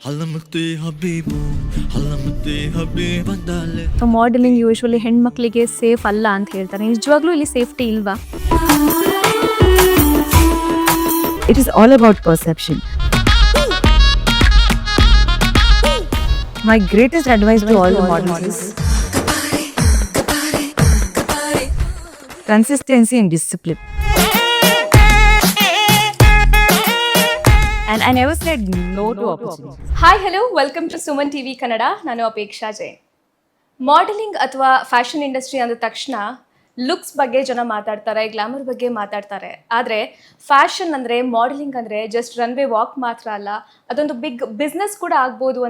ಹಲಮುತ್ತೆ ಹಬೀಬು ಹಲಮುತ್ತೆ Habib ಅಂದಾಲೆ. Modelling usually ಹೆಣ್ಮಕ್ಳಿಗೆ safe ಅಲ್ಲ ಅಂತ ಹೇಳ್ತಾರೆ. ನಿಜವಾಗ್ಲೂ ಇಲ್ಲಿ ಸೇಫ್ಟಿ ಇಲ್ವಾ? It is all about perception. My greatest advice to all the models is consistency and discipline. And I never said no to opportunities. Hi hello, welcome to Suman TV Kannada. ನಾನು Apeksha Jain. Modelling ಅಥವಾ fashion industry ಅಂದ ತಕ್ಷಣ looks ಬಗ್ಗೆ ಜನ ಮಾತಾಡ್ತಾರೆ, glamour ಬಗ್ಗೆ ಮಾತಾಡ್ತಾರೆ. ಆದರೆ ಫ್ಯಾಷನ್ ಅಂದರೆ, ಮಾಡೆಲಿಂಗ್ ಅಂದರೆ ಜಸ್ಟ್ ರನ್ವೇ ವಾಕ್ ಮಾತ್ರ ಅಲ್ಲ, ಅದೊಂದು ಬಿಗ್ ಬಿಸ್ನೆಸ್ ಕೂಡ ಆಗ್ಬೋದು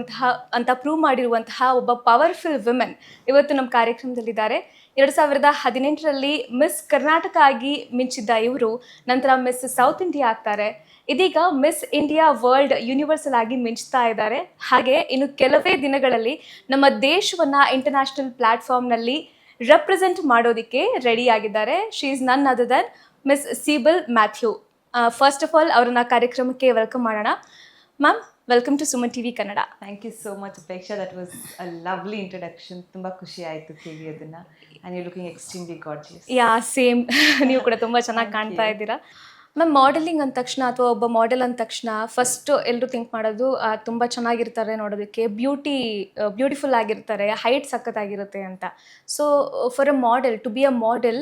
ಅಂತ ಪ್ರೂವ್ ಮಾಡಿರುವಂತಹ ಒಬ್ಬ ಪವರ್ಫುಲ್ ವುಮೆನ್ ಇವತ್ತು ನಮ್ಮ ಕಾರ್ಯಕ್ರಮದಲ್ಲಿದ್ದಾರೆ. 2018ರಲ್ಲಿ ಮಿಸ್ ಕರ್ನಾಟಕ ಆಗಿ ಮಿಂಚಿದ್ದ ಇವರು ನಂತರ ಮಿಸ್ ಸೌತ್ ಇಂಡಿಯಾ ಆಗ್ತಾರೆ. ಇದೀಗ ಮಿಸ್ ಇಂಡಿಯಾ ವರ್ಲ್ಡ್ ಯೂನಿವರ್ಸಲ್ ಆಗಿ ಮಿಂಚ್ತಾ ಇದ್ದಾರೆ. ಹಾಗೆ ಇನ್ನು ಕೆಲವೇ ದಿನಗಳಲ್ಲಿ ನಮ್ಮ ದೇಶವನ್ನು ಇಂಟರ್ನ್ಯಾಷನಲ್ ಪ್ಲಾಟ್ಫಾರ್ಮ್ನಲ್ಲಿ ರೆಪ್ರೆಸೆಂಟ್ ಮಾಡೋದಕ್ಕೆ ರೆಡಿ ಆಗಿದ್ದಾರೆ. She is none other than Miss Sibal Mathew. First of all ಅವರನ್ನ ಕಾರ್ಯಕ್ರಮಕ್ಕೆ ವೆಲ್ಕಮ್ ಮಾಡೋಣ. Ma'am, welcome to Suman TV Kannada. Thank you so much, Apeksha. That was a lovely introduction. ತುಂಬಾ ಖುಷಿ ಆಯಿತು ಕೇಳಿ ಅದನ್ನ. And you're looking extremely gorgeous. Yeah, same. ನೀವು ಕೂಡ ತುಂಬ ಚೆನ್ನಾಗಿ ಕಾಣ್ತಾ ಇದ್ದೀರಾ. ಮ್ಯಾಮ್, ಮಾಡೆಲಿಂಗ್ ಅಂದ ತಕ್ಷಣ ಅಥವಾ ಒಬ್ಬ ಮಾಡೆಲ್ ಅಂದ ತಕ್ಷಣ ಫಸ್ಟ್ ಎಲ್ಲರೂ ಥಿಂಕ್ ಮಾಡೋದು ತುಂಬ ಚೆನ್ನಾಗಿರ್ತಾರೆ ನೋಡೋದಕ್ಕೆ, ಬ್ಯೂಟಿಫುಲ್ ಆಗಿರ್ತಾರೆ, ಹೈಟ್ ಸಖತ್ತಾಗಿರುತ್ತೆ ಅಂತ. So for a model, to be a model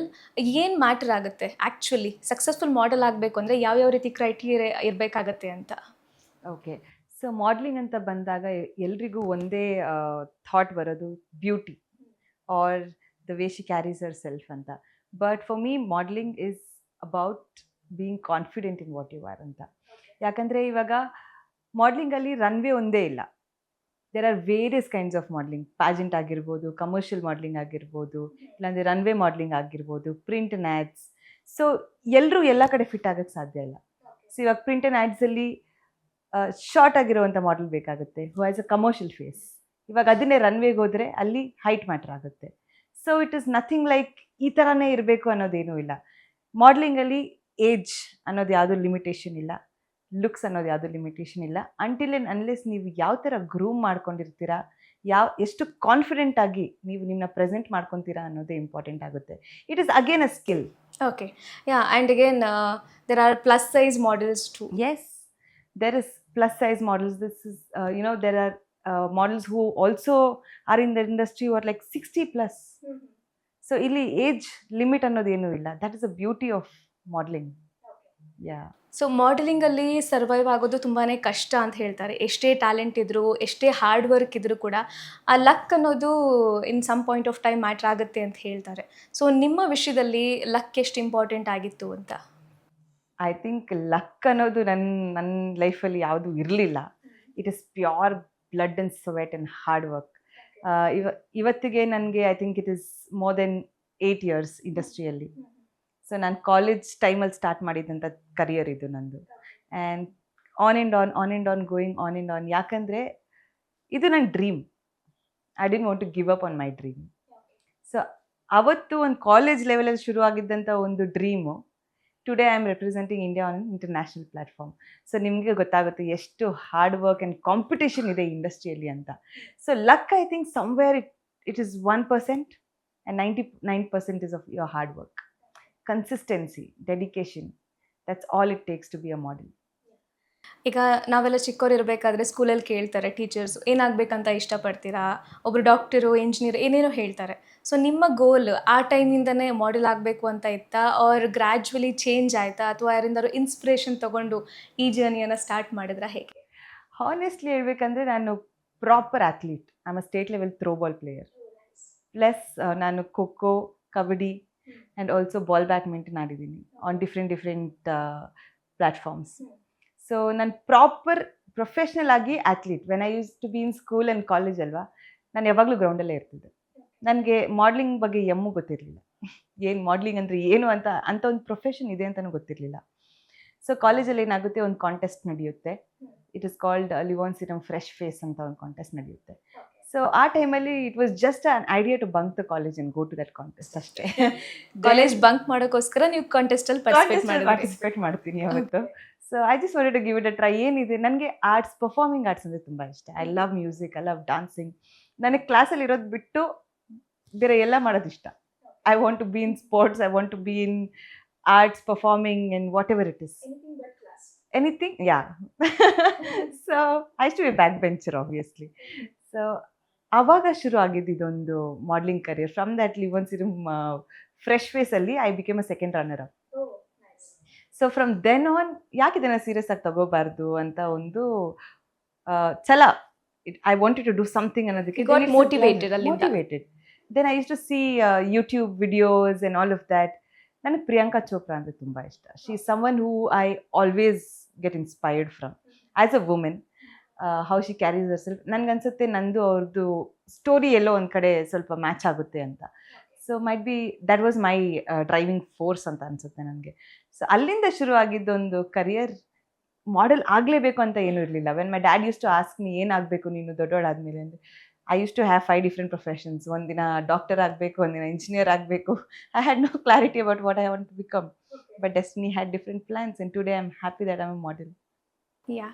ಏನು ಮ್ಯಾಟರ್ ಆಗುತ್ತೆ ಆ್ಯಕ್ಚುಲಿ? ಸಕ್ಸಸ್ಫುಲ್ ಮಾಡೆಲ್ ಆಗಬೇಕು ಅಂದರೆ ಯಾವ್ಯಾವ ರೀತಿ ಕ್ರೈಟೀರಿಯಾ ಇರಬೇಕಾಗತ್ತೆ ಅಂತ? ಓಕೆ, ಸೊ ಮಾಡ್ಲಿಂಗ್ ಅಂತ ಬಂದಾಗ ಎಲ್ರಿಗೂ ಒಂದೇ ಥಾಟ್ ಬರೋದು beauty are the way she carries herself ಅಂತ. But for me modelling is about being confident in what you are ಅಂತ. ಯಾಕಂದರೆ ಇವಾಗ ಮಾಡ್ಲಿಂಗಲ್ಲಿ ರನ್ವೇ ಒಂದೇ ಇಲ್ಲ. There are various kinds of modelling. Pageant ಆಗಿರ್ಬೋದು, ಕಮರ್ಷಿಯಲ್ ಮಾಡ್ಲಿಂಗ್ ಆಗಿರ್ಬೋದು, ಇಲ್ಲಾಂದರೆ ರನ್ವೇ ಮಾಡ್ಲಿಂಗ್ ಆಗಿರ್ಬೋದು, ಪ್ರಿಂಟ್ ಆ್ಯಂಡ್ ಆ್ಯಡ್ಸ್. ಸೊ ಎಲ್ಲರೂ ಎಲ್ಲ ಕಡೆ ಫಿಟ್ ಆಗೋಕ್ಕೆ ಸಾಧ್ಯ ಇಲ್ಲ. ಸೊ ಇವಾಗ ಪ್ರಿಂಟ್ ಆ್ಯಂಡ್ ಆ್ಯಡ್ಸಲ್ಲಿ ಶಾರ್ಟ್ ಆಗಿರುವಂಥ ಮಾಡೆಲ್ ಬೇಕಾಗುತ್ತೆ, who has a commercial face. ಇವಾಗ ಅದನ್ನೇ ರನ್ವೇಗೆ ಹೋದರೆ ಅಲ್ಲಿ ಹೈಟ್ ಮ್ಯಾಟ್ರ್ ಆಗುತ್ತೆ. So it is nothing like ಈ ಥರನೇ ಇರಬೇಕು ಅನ್ನೋದೇನೂ ಇಲ್ಲ. ಮಾಡ್ಲಿಂಗಲ್ಲಿ ಏಜ್ ಅನ್ನೋದು ಯಾವುದೂ ಲಿಮಿಟೇಷನ್ ಇಲ್ಲ, ಲುಕ್ಸ್ ಅನ್ನೋದು ಯಾವುದೂ ಲಿಮಿಟೇಷನ್ ಇಲ್ಲ. ಅಂಟಿಲ್ ಆ್ಯಂಡ್ ಅನ್ಲೆಸ್ ನೀವು ಯಾವ ಥರ ಗ್ರೂಮ್ ಮಾಡ್ಕೊಂಡಿರ್ತೀರಾ, ಎಷ್ಟು ಕಾನ್ಫಿಡೆಂಟ್ ಆಗಿ ನೀವು ನಿಮ್ಮನ್ನ ಪ್ರೆಸೆಂಟ್ ಮಾಡ್ಕೊತೀರಾ ಅನ್ನೋದೇ ಇಂಪಾರ್ಟೆಂಟ್ ಆಗುತ್ತೆ. It is again a skill. Okay, yeah, and again there are plus size models too. Yes, there is plus size models. This is, there are models who also are in the industry who are like 60 plus. So ಇಲ್ಲಿ age limit ಅನ್ನೋದೇನೂ ಇಲ್ಲ. That is a beauty of modelling. Yeah. So ಮಾಡೆಲಿಂಗಲ್ಲಿ survive ಆಗೋದು ತುಂಬಾ ಕಷ್ಟ ಅಂತ ಹೇಳ್ತಾರೆ. ಎಷ್ಟೇ ಟ್ಯಾಲೆಂಟ್ ಇದ್ದರೂ, ಎಷ್ಟೇ ಹಾರ್ಡ್ ವರ್ಕ್ ಇದ್ದರೂ ಕೂಡ ಆ ಲಕ್ ಅನ್ನೋದು in some point of time matter ಆಗುತ್ತೆ ಅಂತ ಹೇಳ್ತಾರೆ. ಸೊ ನಿಮ್ಮ ವಿಷಯದಲ್ಲಿ ಲಕ್ ಎಷ್ಟು ಇಂಪಾರ್ಟೆಂಟ್ ಆಗಿತ್ತು ಅಂತ? ಐ ಥಿಂಕ್ ಲಕ್ ಅನ್ನೋದು ನನ್ನ ಲೈಫಲ್ಲಿ ಯಾವುದೂ ಇರಲಿಲ್ಲ. It is pure blood and sweat and hard work. ಇವತ್ತಿಗೆ ನನಗೆ I think it is more than 8 years ಇಂಡಸ್ಟ್ರಿಯಲ್ಲಿ. ಸೊ ನಾನು ಕಾಲೇಜ್ ಟೈಮಲ್ಲಿ ಸ್ಟಾರ್ಟ್ ಮಾಡಿದಂಥ ಕರಿಯರ್ ಇದು ನಂದು. And on and going on and on. ಯಾಕಂದರೆ ಇದು ನನ್ನ dream. I didn't want to give up on my dream. So ಅವತ್ತು ಒಂದು ಕಾಲೇಜ್ ಲೆವೆಲಲ್ಲಿ ಶುರುವಾಗಿದ್ದಂಥ ಒಂದು dream today I am representing India on international platform. So ನಿಮಗೆ ಗೊತ್ತಾಗುತ್ತೆ ಎಷ್ಟು ಹಾರ್ಡ್ ವರ್ಕ್ ಆ್ಯಂಡ್ ಕಾಂಪಿಟೇಷನ್ ಇದೆ ಇಂಡಸ್ಟ್ರಿಯಲ್ಲಿ ಅಂತ. So luck, I think somewhere it is 1% and 99% is of your hard work. Consistency, dedication, that's all it takes to be a model. ಈಗ ನಾವೆಲ್ಲ ಚಿಕ್ಕವ್ರು ಇರಬೇಕಾದ್ರೆ ಸ್ಕೂಲಲ್ಲಿ ಕೇಳ್ತಾರೆ ಟೀಚರ್ಸ್, ಏನಾಗಬೇಕಂತ ಇಷ್ಟಪಡ್ತೀರಾ? ಒಬ್ಬರು ಡಾಕ್ಟರು, ಇಂಜಿನಿಯರ್, ಏನೇನೋ ಹೇಳ್ತಾರೆ. ಸೊ ನಿಮ್ಮ ಗೋಲ್ ಆ ಟೈಮಿಂದನೇ ಮಾಡೆಲ್ ಆಗಬೇಕು ಅಂತ ಇತ್ತಾ, ಆರ್ ಗ್ರ್ಯಾಜುವಲಿ ಚೇಂಜ್ ಆಯಿತಾ, ಅಥವಾ ಯಾರಿಂದಾರು ಇನ್ಸ್ಪಿರೇಷನ್ ತೊಗೊಂಡು ಈ ಜರ್ನಿಯನ್ನು ಸ್ಟಾರ್ಟ್ ಮಾಡಿದ್ರಾ, ಹೇಗೆ? ಹಾನೆಸ್ಟ್ಲಿ ಹೇಳ್ಬೇಕಂದ್ರೆ ನಾನು proper athlete. I am a state level throwball player. Plus ನಾನು khokho, kabaddi and also ball badminton ಆಡಿದ್ದೀನಿ ಆನ್ ಡಿಫ್ರೆಂಟ್ ಪ್ಲ್ಯಾಟ್ಫಾರ್ಮ್ಸ್. ಸೊ ನಾನು ಪ್ರಾಪರ್ ಪ್ರೊಫೆಷ್ನಲ್ ಆಗಿ athlete. When I use to be in school and college ಅಲ್ವಾ, ನಾನು ಯಾವಾಗಲೂ ಗ್ರೌಂಡಲ್ಲೇ ಇರ್ತಿದ್ದೆ. ನನಗೆ ಮಾಡ್ಲಿಂಗ್ ಬಗ್ಗೆ ಎಮ್ಮೂ ಗೊತ್ತಿರಲಿಲ್ಲ. ಏನು ಮಾಡ್ಲಿಂಗ್ ಅಂದರೆ ಏನು ಅಂತ ಒಂದು ಪ್ರೊಫೆಷನ್ ಇದೆ ಅಂತಲೂ ಗೊತ್ತಿರಲಿಲ್ಲ. ಸೊ ಕಾಲೇಜಲ್ಲಿ ಏನಾಗುತ್ತೆ, ಒಂದು ಕಾಂಟೆಸ್ಟ್ ನಡೆಯುತ್ತೆ. It is called Livon serum fresh face ಅಂತ ಒಂದು ಕಾಂಟೆಸ್ಟ್ ನಡೆಯುತ್ತೆ. ಸೊ ಆ ಟೈಮಲ್ಲಿ it was just an idea to bunk the college and go to that contest ಅಷ್ಟೇ. ಕಾಲೇಜ್ ಬಂಕ್ ಮಾಡೋಕ್ಕೋಸ್ಕರ ನೀವು ಕಾಂಟೆಸ್ಟಲ್ಲಿ ಪಾರ್ಟಿಸಿಪೇಟ್ ಮಾಡ್ತೀನಿ ಅವತ್ತು. So I just wanted to give it a try. ಏನಿದೆ, ನನಗೆ ಆರ್ಟ್ಸ್, ಪರ್ಫಾರ್ಮಿಂಗ್ ಆರ್ಟ್ಸ್ ಅಂದರೆ ತುಂಬ ಇಷ್ಟ. I love music, I love dancing. ನನಗೆ ಕ್ಲಾಸಲ್ಲಿ ಇರೋದು ಬಿಟ್ಟು ಬೇರೆ ಎಲ್ಲ ಮಾಡೋದು ಇಷ್ಟ. I want to be in sports, I want to be in arts, performing, and whatever it is. Anything but class. Anything, yeah. So I used to be a backbencher, obviously. So avaga shuru agiddu idondu modeling career. From that Livon Serum fresh face alli I became a second runner up. Oh, nice. So from then on ಯಾಕೆ ಇದನ್ನ serious ಆಗಿ ತಗೋಬಾರ್ದು ಅಂತ ಒಂದು ಛಲ. I wanted to do something ಅನ್ನೋದಕ್ಕೆ got motivated ಅಲ್ಲಿಂದ. motivated. Then I used to see YouTube videos and all of that. ನನಗೆ ಪ್ರಿಯಾಂಕಾ ಚೋಪ್ರಾ ಅಂದರೆ ತುಂಬ ಇಷ್ಟ. She is someone who I always get inspired from as a women. How she carries Har self. ನನಗನ್ಸುತ್ತೆ ನಂದು ಅವ್ರದ್ದು story ಎಲ್ಲೋ ಒಂದು ಕಡೆ ಸ್ವಲ್ಪ ಮ್ಯಾಚ್ ಆಗುತ್ತೆ ಅಂತ. So might be that was my driving force ಅಂತ ಅನಿಸುತ್ತೆ ನನಗೆ. ಸೊ ಅಲ್ಲಿಂದ ಶುರು ಆಗಿದ್ದೊಂದು ಕರಿಯರ್. ಮಾಡೆಲ್ ಆಗಲೇಬೇಕು ಅಂತ ಏನೂ ಇರಲಿಲ್ಲ. When my dad use to ask me ಏನಾಗಬೇಕು ನೀನು ದೊಡ್ಡೋಳಾದ್ಮೇಲೆ ಅಂದರೆ, I used to have 5 different professions. One dina doctor ಆಗಬೇಕು, one dina engineer ಆಗಬೇಕು. I had no clarity about what I want to become. Okay. But destiny had different plans, and today I'm happy that I'm a model. Yeah.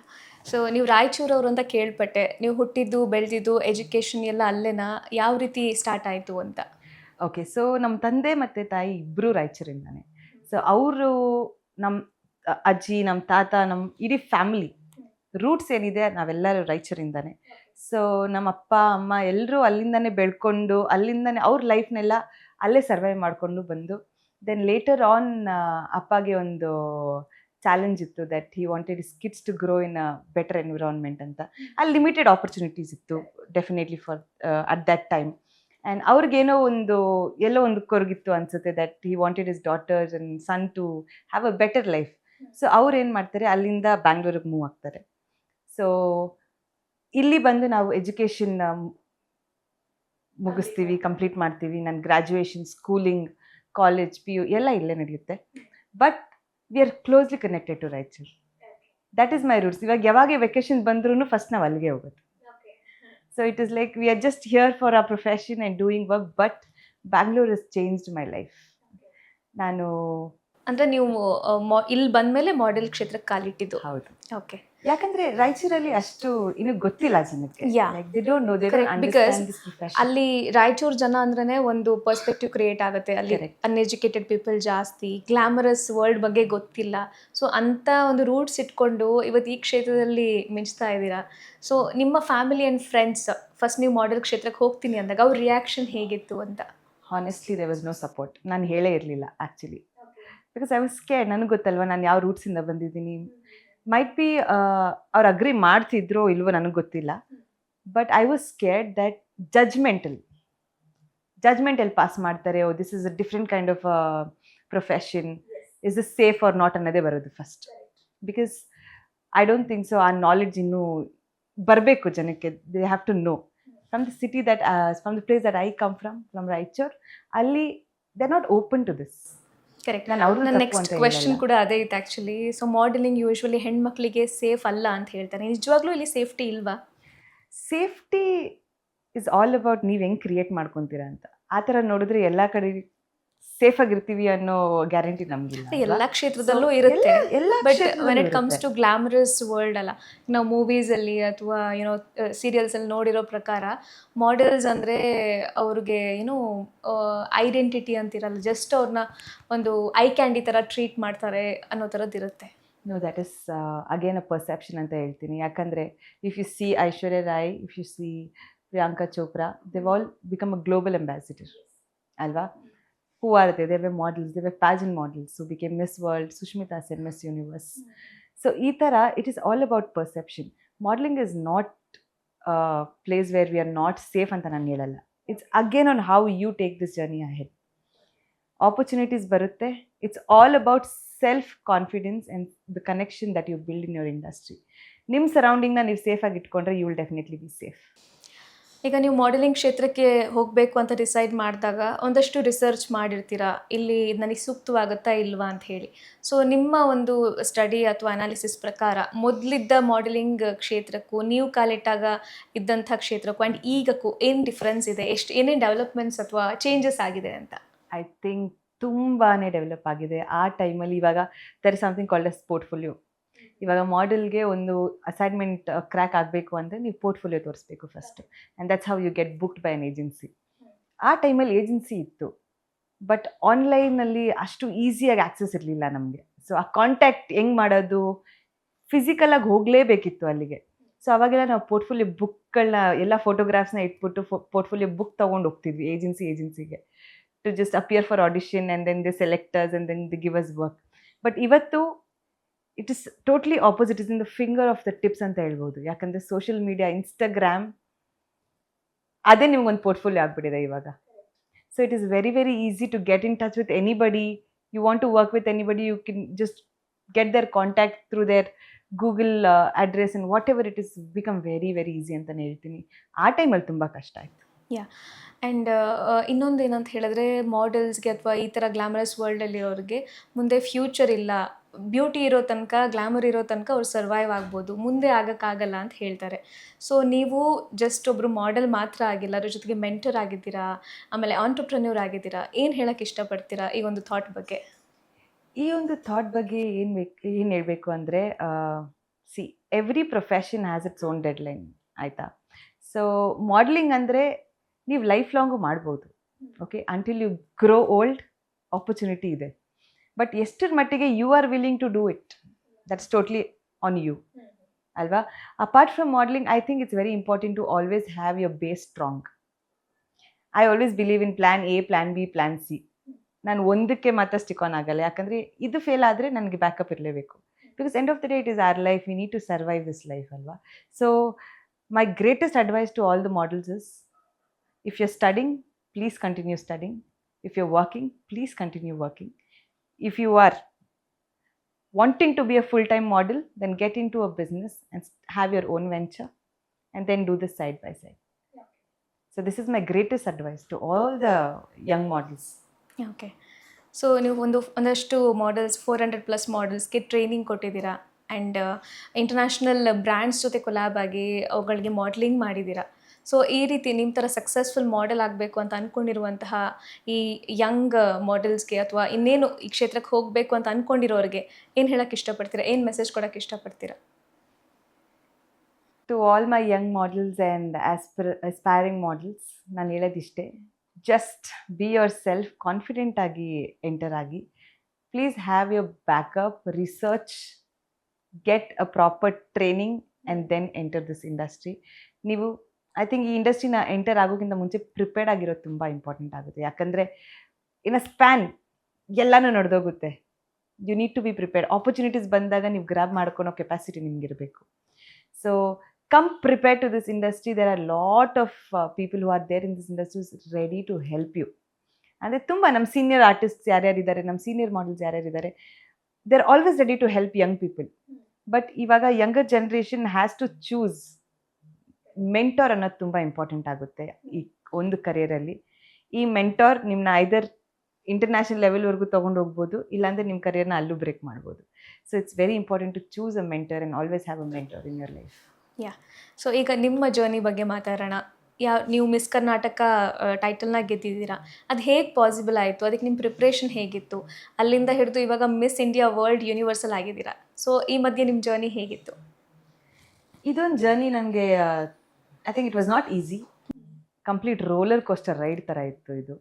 So ನೀವು ರಾಯಚೂರವರು ಅಂತ ಕೇಳ್ಪಟ್ಟೆ. ನೀವು ಹುಟ್ಟಿದ್ದು ಬೆಳೆದಿದ್ದು education ಎಲ್ಲ ಅಲ್ಲೇನಾ? ಯಾವ ರೀತಿ ಸ್ಟಾರ್ಟ್ ಆಯಿತು ಅಂತ? ಓಕೆ, ಸೊ ನಮ್ಮ ತಂದೆ ಮತ್ತು ತಾಯಿ ಇಬ್ಬರು ರಾಯಚೂರಿಂದಾನೆ. ಸೊ ಅವರು ನಮ್ಮ ಅಜ್ಜಿ, ನಮ್ಮ ತಾತ, ನಮ್ಮ ಇಡೀ ಫ್ಯಾಮಿಲಿ ರೂಟ್ಸ್ ಏನಿದೆ ನಾವೆಲ್ಲರೂ ರಾಯಚೂರಿಂದಾನೆ. ಸೊ ನಮ್ಮ ಅಪ್ಪ ಅಮ್ಮ ಎಲ್ಲರೂ ಅಲ್ಲಿಂದನೇ ಬೆಳ್ಕೊಂಡು, ಅಲ್ಲಿಂದನೇ ಅವ್ರ ಲೈಫ್ನೆಲ್ಲ ಅಲ್ಲೇ ಸರ್ವೈವ್ ಮಾಡಿಕೊಂಡು ಬಂದು, ದೆನ್ ಲೇಟರ್ ಆನ್ ಅಪ್ಪಗೆ ಒಂದು ಚಾಲೆಂಜ್ ಇತ್ತು that he wanted his kids to grow in a better environment ಅಂತ. ಅಲ್ಲಿ ಲಿಮಿಟೆಡ್ ಆಪರ್ಚುನಿಟೀಸ್ ಇತ್ತು definitely for at that time. And ಅವ್ರಿಗೇನೋ ಎಲ್ಲೋ ಒಂದು ಕೊರಗಿತ್ತು ಅನಿಸುತ್ತೆ that he wanted his daughters and son to have a better life. So ಅವ್ರು ಏನು ಮಾಡ್ತಾರೆ, ಅಲ್ಲಿಂದ ಬ್ಯಾಂಗ್ಳೂರಿಗೆ ಮೂವ್ ಆಗ್ತಾರೆ. ಸೊ ಇಲ್ಲಿ ಬಂದು ನಾವು ಎಜುಕೇಷನ್ ಮುಗಿಸ್ತೀವಿ, ಕಂಪ್ಲೀಟ್ ಮಾಡ್ತೀವಿ. ನನ್ನ ಗ್ರ್ಯಾಜುಯೇಷನ್, ಸ್ಕೂಲಿಂಗ್, ಕಾಲೇಜ್, PU ಎಲ್ಲ ಇಲ್ಲೇ ನಡೆಯುತ್ತೆ. But we are closely connected to Raichur. That is my roots. ಇವಾಗ ಯಾವಾಗ ವೆಕೇಶನ್ ಬಂದ್ರೂ ಫಸ್ಟ್ ನಾವು ಅಲ್ಲಿಗೆ ಹೋಗೋದು. So it is like we are just here for our profession and doing work. But Bangalore is changed my life. ನಾನು ಅಂದರೆ ನೀವು ಇಲ್ಲಿ ಬಂದಮೇಲೆ ಮಾಡೆಲ್ ಕ್ಷೇತ್ರಕ್ಕೆ ಕಾಲಿಟ್ಟಿದ್ದು? ಹೌದು. ಓಕೆ. ಯಾಕಂದ್ರೆ ರಾಯಚೂರಲ್ಲಿ ಅಷ್ಟು ಇನ್ನೂ ಗೊತ್ತಿಲ್ಲ ಜನಕ್ಕೆ. ಬಿಕಾಸ್ ಅಲ್ಲಿ ರಾಯಚೂರು ಜನ ಅಂದ್ರೆ ಒಂದು ಪರ್ಸ್ಪೆಕ್ಟಿವ್ ಕ್ರಿಯೇಟ್ ಆಗುತ್ತೆ. ಅಲ್ಲಿ ಅನ್ಎಜುಕೇಟೆಡ್ ಪೀಪಲ್ ಜಾಸ್ತಿ, ಗ್ಲಾಮರಸ್ ವರ್ಲ್ಡ್ ಬಗ್ಗೆ ಗೊತ್ತಿಲ್ಲ. ಸೊ ಅಂತ ಒಂದು ರೂಟ್ಸ್ ಇಟ್ಕೊಂಡು ಇವತ್ತು ಈ ಕ್ಷೇತ್ರದಲ್ಲಿ ಮಿಂಚ್ತಾ ಇದ್ದೀರಾ. ಸೊ ನಿಮ್ಮ ಫ್ಯಾಮಿಲಿ ಆ್ಯಂಡ್ ಫ್ರೆಂಡ್ಸ್ ಫಸ್ಟ್ ನೀವು ಮಾಡೆಲ್ ಕ್ಷೇತ್ರಕ್ಕೆ ಹೋಗ್ತೀನಿ ಅಂದಾಗ ಅವ್ರ ರಿಯಾಕ್ಷನ್ ಹೇಗಿತ್ತು ಅಂತ? Honestly there was no support. ನಾನು ಹೇಳೇ ಇರಲಿಲ್ಲ actually, because I was scared. ನನಗೆ ಗೊತ್ತಲ್ವ ನಾನು ಯಾವ ರೂಟ್ಸಿಂದ ಬಂದಿದ್ದೀನಿ. ಮೈಟ್ ಬಿ ಅವ್ರು ಅಗ್ರಿ ಮಾಡ್ತಿದ್ರೋ ಇಲ್ವೋ ನನಗೆ ಗೊತ್ತಿಲ್ಲ. But I was scared that ಜಜ್ಮೆಂಟಲ್ಲಿ ಪಾಸ್ ಮಾಡ್ತಾರೆ. Oh this is a different kind of profession, is is safe or not ಅನ್ನೋದೇ ಬರೋದು first. Because I don't think so. ಆ ನಾಲೆಡ್ಜ್ ಇನ್ನೂ ಬರಬೇಕು ಜನಕ್ಕೆ. They have to know from the city that from the place that I come from Raichur. ಅಲ್ಲಿ they are not open to this. Correct. ನನ್ನ next question ಕೂಡ ಅದೇ ಇತ್ತು actually. So modelling usually ಹೆಣ್ಮಕ್ಳಿಗೆ ಸೇಫ್ ಅಲ್ಲ ಅಂತ ಹೇಳ್ತಾರೆ. ನಿಜವಾಗ್ಲೂ ಇಲ್ಲಿ ಸೇಫ್ಟಿ ಇಲ್ವಾ? ಸೇಫ್ಟಿ ಇಸ್ ಆಲ್ ಅಬೌಟ್ ನೀವು ಹೆಂಗೆ ಕ್ರಿಯೇಟ್ ಮಾಡ್ಕೊತೀರಾ ಅಂತ. ಆ ಥರ ನೋಡಿದ್ರೆ ಎಲ್ಲ ಕಡೆ ಸೇಫ್ ಆಗಿರ್ತೀವಿ ಅನ್ನೋ ಗ್ಯಾರಂಟಿ ನಮಗಿಲ್ಲ. ಎಲ್ಲ ಕ್ಷೇತ್ರದಲ್ಲೂ ಇರುತ್ತೆ. But when it comes to glamorous world ಅಲ್ಲ, ನಾವು ಮೂವೀಸಲ್ಲಿ ಅಥವಾ ಏನೋ ಸೀರಿಯಲ್ಸಲ್ಲಿ ನೋಡಿರೋ ಪ್ರಕಾರ ಮಾಡೆಲ್ಸ್ ಅಂದರೆ ಅವ್ರಿಗೆ ಏನೋ ಐಡೆಂಟಿಟಿ ಅಂತಿರಲ್ಲ, ಜಸ್ಟ್ ಅವ್ರನ್ನ ಒಂದು ಐ ಕ್ಯಾಂಡಿ ಥರ ಟ್ರೀಟ್ ಮಾಡ್ತಾರೆ ಅನ್ನೋ ಥರದ್ದು ಇರುತ್ತೆ. No, that is again a perception ಅಂತ ಹೇಳ್ತೀನಿ. ಯಾಕಂದರೆ if you see Aishwarya Rai, if you see Priyanka Chopra, they all become a global ambassador ಅಲ್ವಾ? Who are they? They were models. They were pageant models who became Miss World. Sushmita Sen, Miss Universe. So, itara, it is all about perception. Modeling is not a place where we are not safe anta nanu helalla. It's again on how you take this journey ahead. Opportunities barutte. It's all about self-confidence and the connection that you build in your industry. Nim surrounding na ನೀವು safe ಆಗಿ ಇಟ್ಕೊಂಡ್ರೆ you will definitely be safe. ಈಗ ನೀವು modelling ಕ್ಷೇತ್ರಕ್ಕೆ ಹೋಗಬೇಕು ಅಂತ decide ಮಾಡಿದಾಗ ಒಂದಷ್ಟು ರಿಸರ್ಚ್ ಮಾಡಿರ್ತೀರಾ, ಇಲ್ಲಿ ನನಗೆ ಸೂಕ್ತವಾಗುತ್ತಾ ಇಲ್ವಾ ಅಂತ ಹೇಳಿ. ಸೊ ನಿಮ್ಮ ಒಂದು ಸ್ಟಡಿ ಅಥವಾ ಅನಾಲಿಸಿಸ್ ಪ್ರಕಾರ ಮೊದಲಿದ್ದ ಮಾಡೆಲಿಂಗ್ ಕ್ಷೇತ್ರಕ್ಕೂ ನೀವು ಕಾಲಿಟ್ಟಾಗ ಇದ್ದಂಥ ಕ್ಷೇತ್ರಕ್ಕೂ ಆ್ಯಂಡ್ ಈಗಕ್ಕೂ ಏನು ಡಿಫ್ರೆನ್ಸ್ ಇದೆ, ಏನೇನು ಡೆವಲಪ್ಮೆಂಟ್ಸ್ ಅಥವಾ ಚೇಂಜಸ್ ಆಗಿದೆ ಅಂತ? ಐ ಥಿಂಕ್ ತುಂಬಾ ಡೆವಲಪ್ ಆಗಿದೆ. ಆ ಟೈಮಲ್ಲಿ ಇವಾಗ there is something called as portfolio. ಇವಾಗ ಮಾಡೆಲ್ಗೆ ಒಂದು ಅಸೈನ್ಮೆಂಟ್ ಕ್ರ್ಯಾಕ್ ಆಗಬೇಕು ಅಂದರೆ ನೀವು ಪೋರ್ಟ್ಫೋಲಿಯೋ ತೋರಿಸ್ಬೇಕು first, and that's how you get booked by an agency. ಆ ಟೈಮಲ್ಲಿ ಏಜೆನ್ಸಿ ಇತ್ತು, ಬಟ್ ಆನ್ಲೈನಲ್ಲಿ ಅಷ್ಟು ಈಸಿಯಾಗಿ ಆ್ಯಕ್ಸಸ್ ಇರಲಿಲ್ಲ ನಮಗೆ. ಸೊ ಆ ಕಾಂಟ್ಯಾಕ್ಟ್ ಹೆಂಗೆ ಮಾಡೋದು, ಫಿಸಿಕಲಾಗಿ ಹೋಗಲೇಬೇಕಿತ್ತು ಅಲ್ಲಿಗೆ. ಸೊ ಅವಾಗೆಲ್ಲ ನಾವು ಪೋರ್ಟ್ಫೋಲಿಯೋ ಬುಕ್ಗಳನ್ನ ಎಲ್ಲ ಫೋಟೋಗ್ರಾಫ್ಸ್ನ ಇಟ್ಬಿಟ್ಟು ಪೋರ್ಟ್ಫೋಲಿಯೋ ಬುಕ್ ತೊಗೊಂಡು ಹೋಗ್ತಿದ್ವಿ ಏಜೆನ್ಸಿಗೆ to just appear for audition, and then the selectors and then they give us work. But ಇವತ್ತು it is totally opposite, is in the finger of the tips ಅಂತ ಹೇಳ್ಬೋದು. ಯಾಕಂದರೆ ಸೋಷಿಯಲ್ ಮೀಡಿಯಾ, ಇನ್ಸ್ಟಾಗ್ರಾಮ್ ಅದೇ ನಿಮ್ಗೊಂದು portfolio ಆಗಿಬಿಟ್ಟಿದೆ ಇವಾಗ. So it is very very easy to get in touch with anybody. You want to work with anybody, you can just get their contact through their Google address and whatever it is become very very easy ಅಂತಲೇ ಹೇಳ್ತೀನಿ. ಆ ಟೈಮಲ್ಲಿ ತುಂಬ ಕಷ್ಟ ಆಯಿತು. ಯಾ, and ಇನ್ನೊಂದು ಏನಂತ ಹೇಳಿದ್ರೆ, ಮಾಡೆಲ್ಸ್ಗೆ ಅಥವಾ ಈ ಥರ ಗ್ಲಾಮರಸ್ ವರ್ಲ್ಡಲ್ಲಿರೋರಿಗೆ ಮುಂದೆ ಫ್ಯೂಚರ್ ಇಲ್ಲ, ಬ್ಯೂಟಿ ಇರೋ ತನಕ, ಗ್ಲಾಮರ್ ಇರೋ ತನಕ ಅವ್ರು ಸರ್ವೈವ್ ಆಗ್ಬೋದು, ಮುಂದೆ ಆಗೋಕ್ಕಾಗಲ್ಲ ಅಂತ ಹೇಳ್ತಾರೆ. ಸೊ ನೀವು ಜಸ್ಟ್ ಒಬ್ಬರು ಮಾಡೆಲ್ ಮಾತ್ರ ಆಗಿಲ್ಲ, ಅದ್ರ ಜೊತೆಗೆ ಮೆಂಟರ್ ಆಗಿದ್ದೀರಾ, ಆಮೇಲೆ ಆಂಟ್ರಪ್ರನ್ಯೂರ್ ಆಗಿದ್ದೀರಾ. ಏನು ಹೇಳೋಕ್ಕೆ ಇಷ್ಟಪಡ್ತೀರಾ ಈ ಒಂದು ಥಾಟ್ ಬಗ್ಗೆ? ಈ ಒಂದು ಥಾಟ್ ಬಗ್ಗೆ ಏನು ಹೇಳಬೇಕು ಅಂದರೆ, see every profession has its own deadline, ಆಯಿತಾ? ಸೊ ಮಾಡಲಿಂಗ್ ಅಂದರೆ ನೀವು ಲೈಫ್ ಲಾಂಗು ಮಾಡ್ಬೋದು, okay, until you grow old opportunity ಇದೆ. ಬಟ್ ಎಷ್ಟರ ಮಟ್ಟಿಗೆ you are willing to do it, that's totally on you, ಅಲ್ವಾ? Apart from modelling, I think it's very important to always have your base strong. I always believe in plan A, plan B, plan C. ನಾನು ಒಂದಕ್ಕೆ ಮಾತ್ರ stick on ಆಗಲ್ಲ, ಯಾಕಂದರೆ ಇದು fail ಆದರೆ ನನಗೆ backup ಇರಲೇಬೇಕು. Because end of the day it is our life, we need to survive this life, ಅಲ್ವಾ? So my greatest advice to all the models is, if you're studying, please continue studying. If you're working, please continue working. If you are wanting to be a full-time model, then get into a business and have your own venture, and then do this side by side. Yeah. So this is my greatest advice to all the young models. Okay, so ನೀವು ಒಂದಷ್ಟು models, 400+ ಮಾಡೆಲ್ಸ್ಗೆ training ಕೊಟ್ಟಿದ್ದೀರಾ, and international brands ಜೊತೆ collab ಆಗಿ ಅವುಗಳಿಗೆ modelling ಮಾಡಿದ್ದೀರಾ. So ಈ ರೀತಿ ನಿಮ್ಮ ಥರ ಸಕ್ಸಸ್ಫುಲ್ ಮಾಡೆಲ್ ಆಗಬೇಕು ಅಂತ ಅಂದ್ಕೊಂಡಿರುವಂತಹ ಈ ಯಂಗ್ ಮಾಡೆಲ್ಸ್ಗೆ, ಅಥವಾ ಇನ್ನೇನು ಈ ಕ್ಷೇತ್ರಕ್ಕೆ ಹೋಗಬೇಕು ಅಂತ ಅಂದ್ಕೊಂಡಿರೋರಿಗೆ ಏನು ಹೇಳೋಕ್ಕೆ ಇಷ್ಟಪಡ್ತೀರಾ? ಏನು ಮೆಸೇಜ್ ಕೊಡೋಕ್ಕೆ ಇಷ್ಟಪಡ್ತೀರಾ? To all my young models and aspiring models, ನಾನು ಹೇಳೋದಿಷ್ಟೇ, just be yourself, confident ಆಗಿ ಎಂಟರ್ ಆಗಿ. Please have your backup, research, get a proper training and then enter this industry. ನೀವು ಐ ಥಿಂಕ್ ಈ ಇಂಡಸ್ಟ್ರಿನ enter ಆಗೋಕ್ಕಿಂತ ಮುಂಚೆ prepared ಆಗಿರೋದು ತುಂಬ ಇಂಪಾರ್ಟೆಂಟ್ ಆಗುತ್ತೆ. ಯಾಕಂದರೆ ಇನ್ ಅ ಸ್ಪ್ಯಾನ್ ಎಲ್ಲನೂ ನಡೆದೋಗುತ್ತೆ. You need to be prepared. Opportunities ಬಂದಾಗ ನೀವು ಗ್ರ್ಯಾಬ್ ಮಾಡ್ಕೊಳೋ ಕೆಪಾಸಿಟಿ ನಿಮಗಿರಬೇಕು. So come prepared to this industry. There are a lot of people who are there in this industry ready to help you. And ತುಂಬ ನಮ್ಮ senior artists ಯಾರ್ಯಾರಿದ್ದಾರೆ, ನಮ್ಮ senior models ಯಾರ್ಯಾರಿದ್ದಾರೆ, they are always ready to help young people. But ಇವಾಗ younger generation has to choose mentor ಅನ್ನೋದು ತುಂಬ important ಆಗುತ್ತೆ ಈ ಒಂದು ಕರಿಯರಲ್ಲಿ. ಈ ಮೆಂಟೋರ್ ನಿಮ್ಮನ್ನ ಐದರ್ ಇಂಟರ್ನ್ಯಾಷನಲ್ ಲೆವೆಲ್ವರೆಗೂ ತೊಗೊಂಡು ಹೋಗ್ಬೋದು, ಇಲ್ಲಾಂದರೆ ನಿಮ್ಮ ಕರಿಯರ್ನ ಅಲ್ಲೂ ಬ್ರೇಕ್ ಮಾಡ್ಬೋದು. So it's very important to choose a mentor and always have a mentor in your life. Yeah, so ಈಗ ನಿಮ್ಮ ಜರ್ನಿ ಬಗ್ಗೆ ಮಾತಾಡೋಣ. ನೀವು ಮಿಸ್ ಕರ್ನಾಟಕ ಟೈಟಲ್ನ ಗೆದ್ದಿದ್ದೀರಾ, ಅದು ಹೇಗೆ ಪಾಸಿಬಲ್ ಆಯಿತು? ಅದಕ್ಕೆ ನಿಮ್ಮ ಪ್ರಿಪ್ರೇಷನ್ ಹೇಗಿತ್ತು? ಅಲ್ಲಿಂದ ಹಿಡಿದು ಇವಾಗ ಮಿಸ್ ಇಂಡಿಯಾ ವರ್ಲ್ಡ್ ಯೂನಿವರ್ಸಲ್ ಆಗಿದ್ದೀರಾ. ಸೊ ಈ ಮಧ್ಯೆ ನಿಮ್ಮ ಜರ್ನಿ ಹೇಗಿತ್ತು? ಇದೊಂದು ಜರ್ನಿ ನನಗೆ I think it was not easy. Complete roller coaster ride ಥರ ಇತ್ತು ಇದು.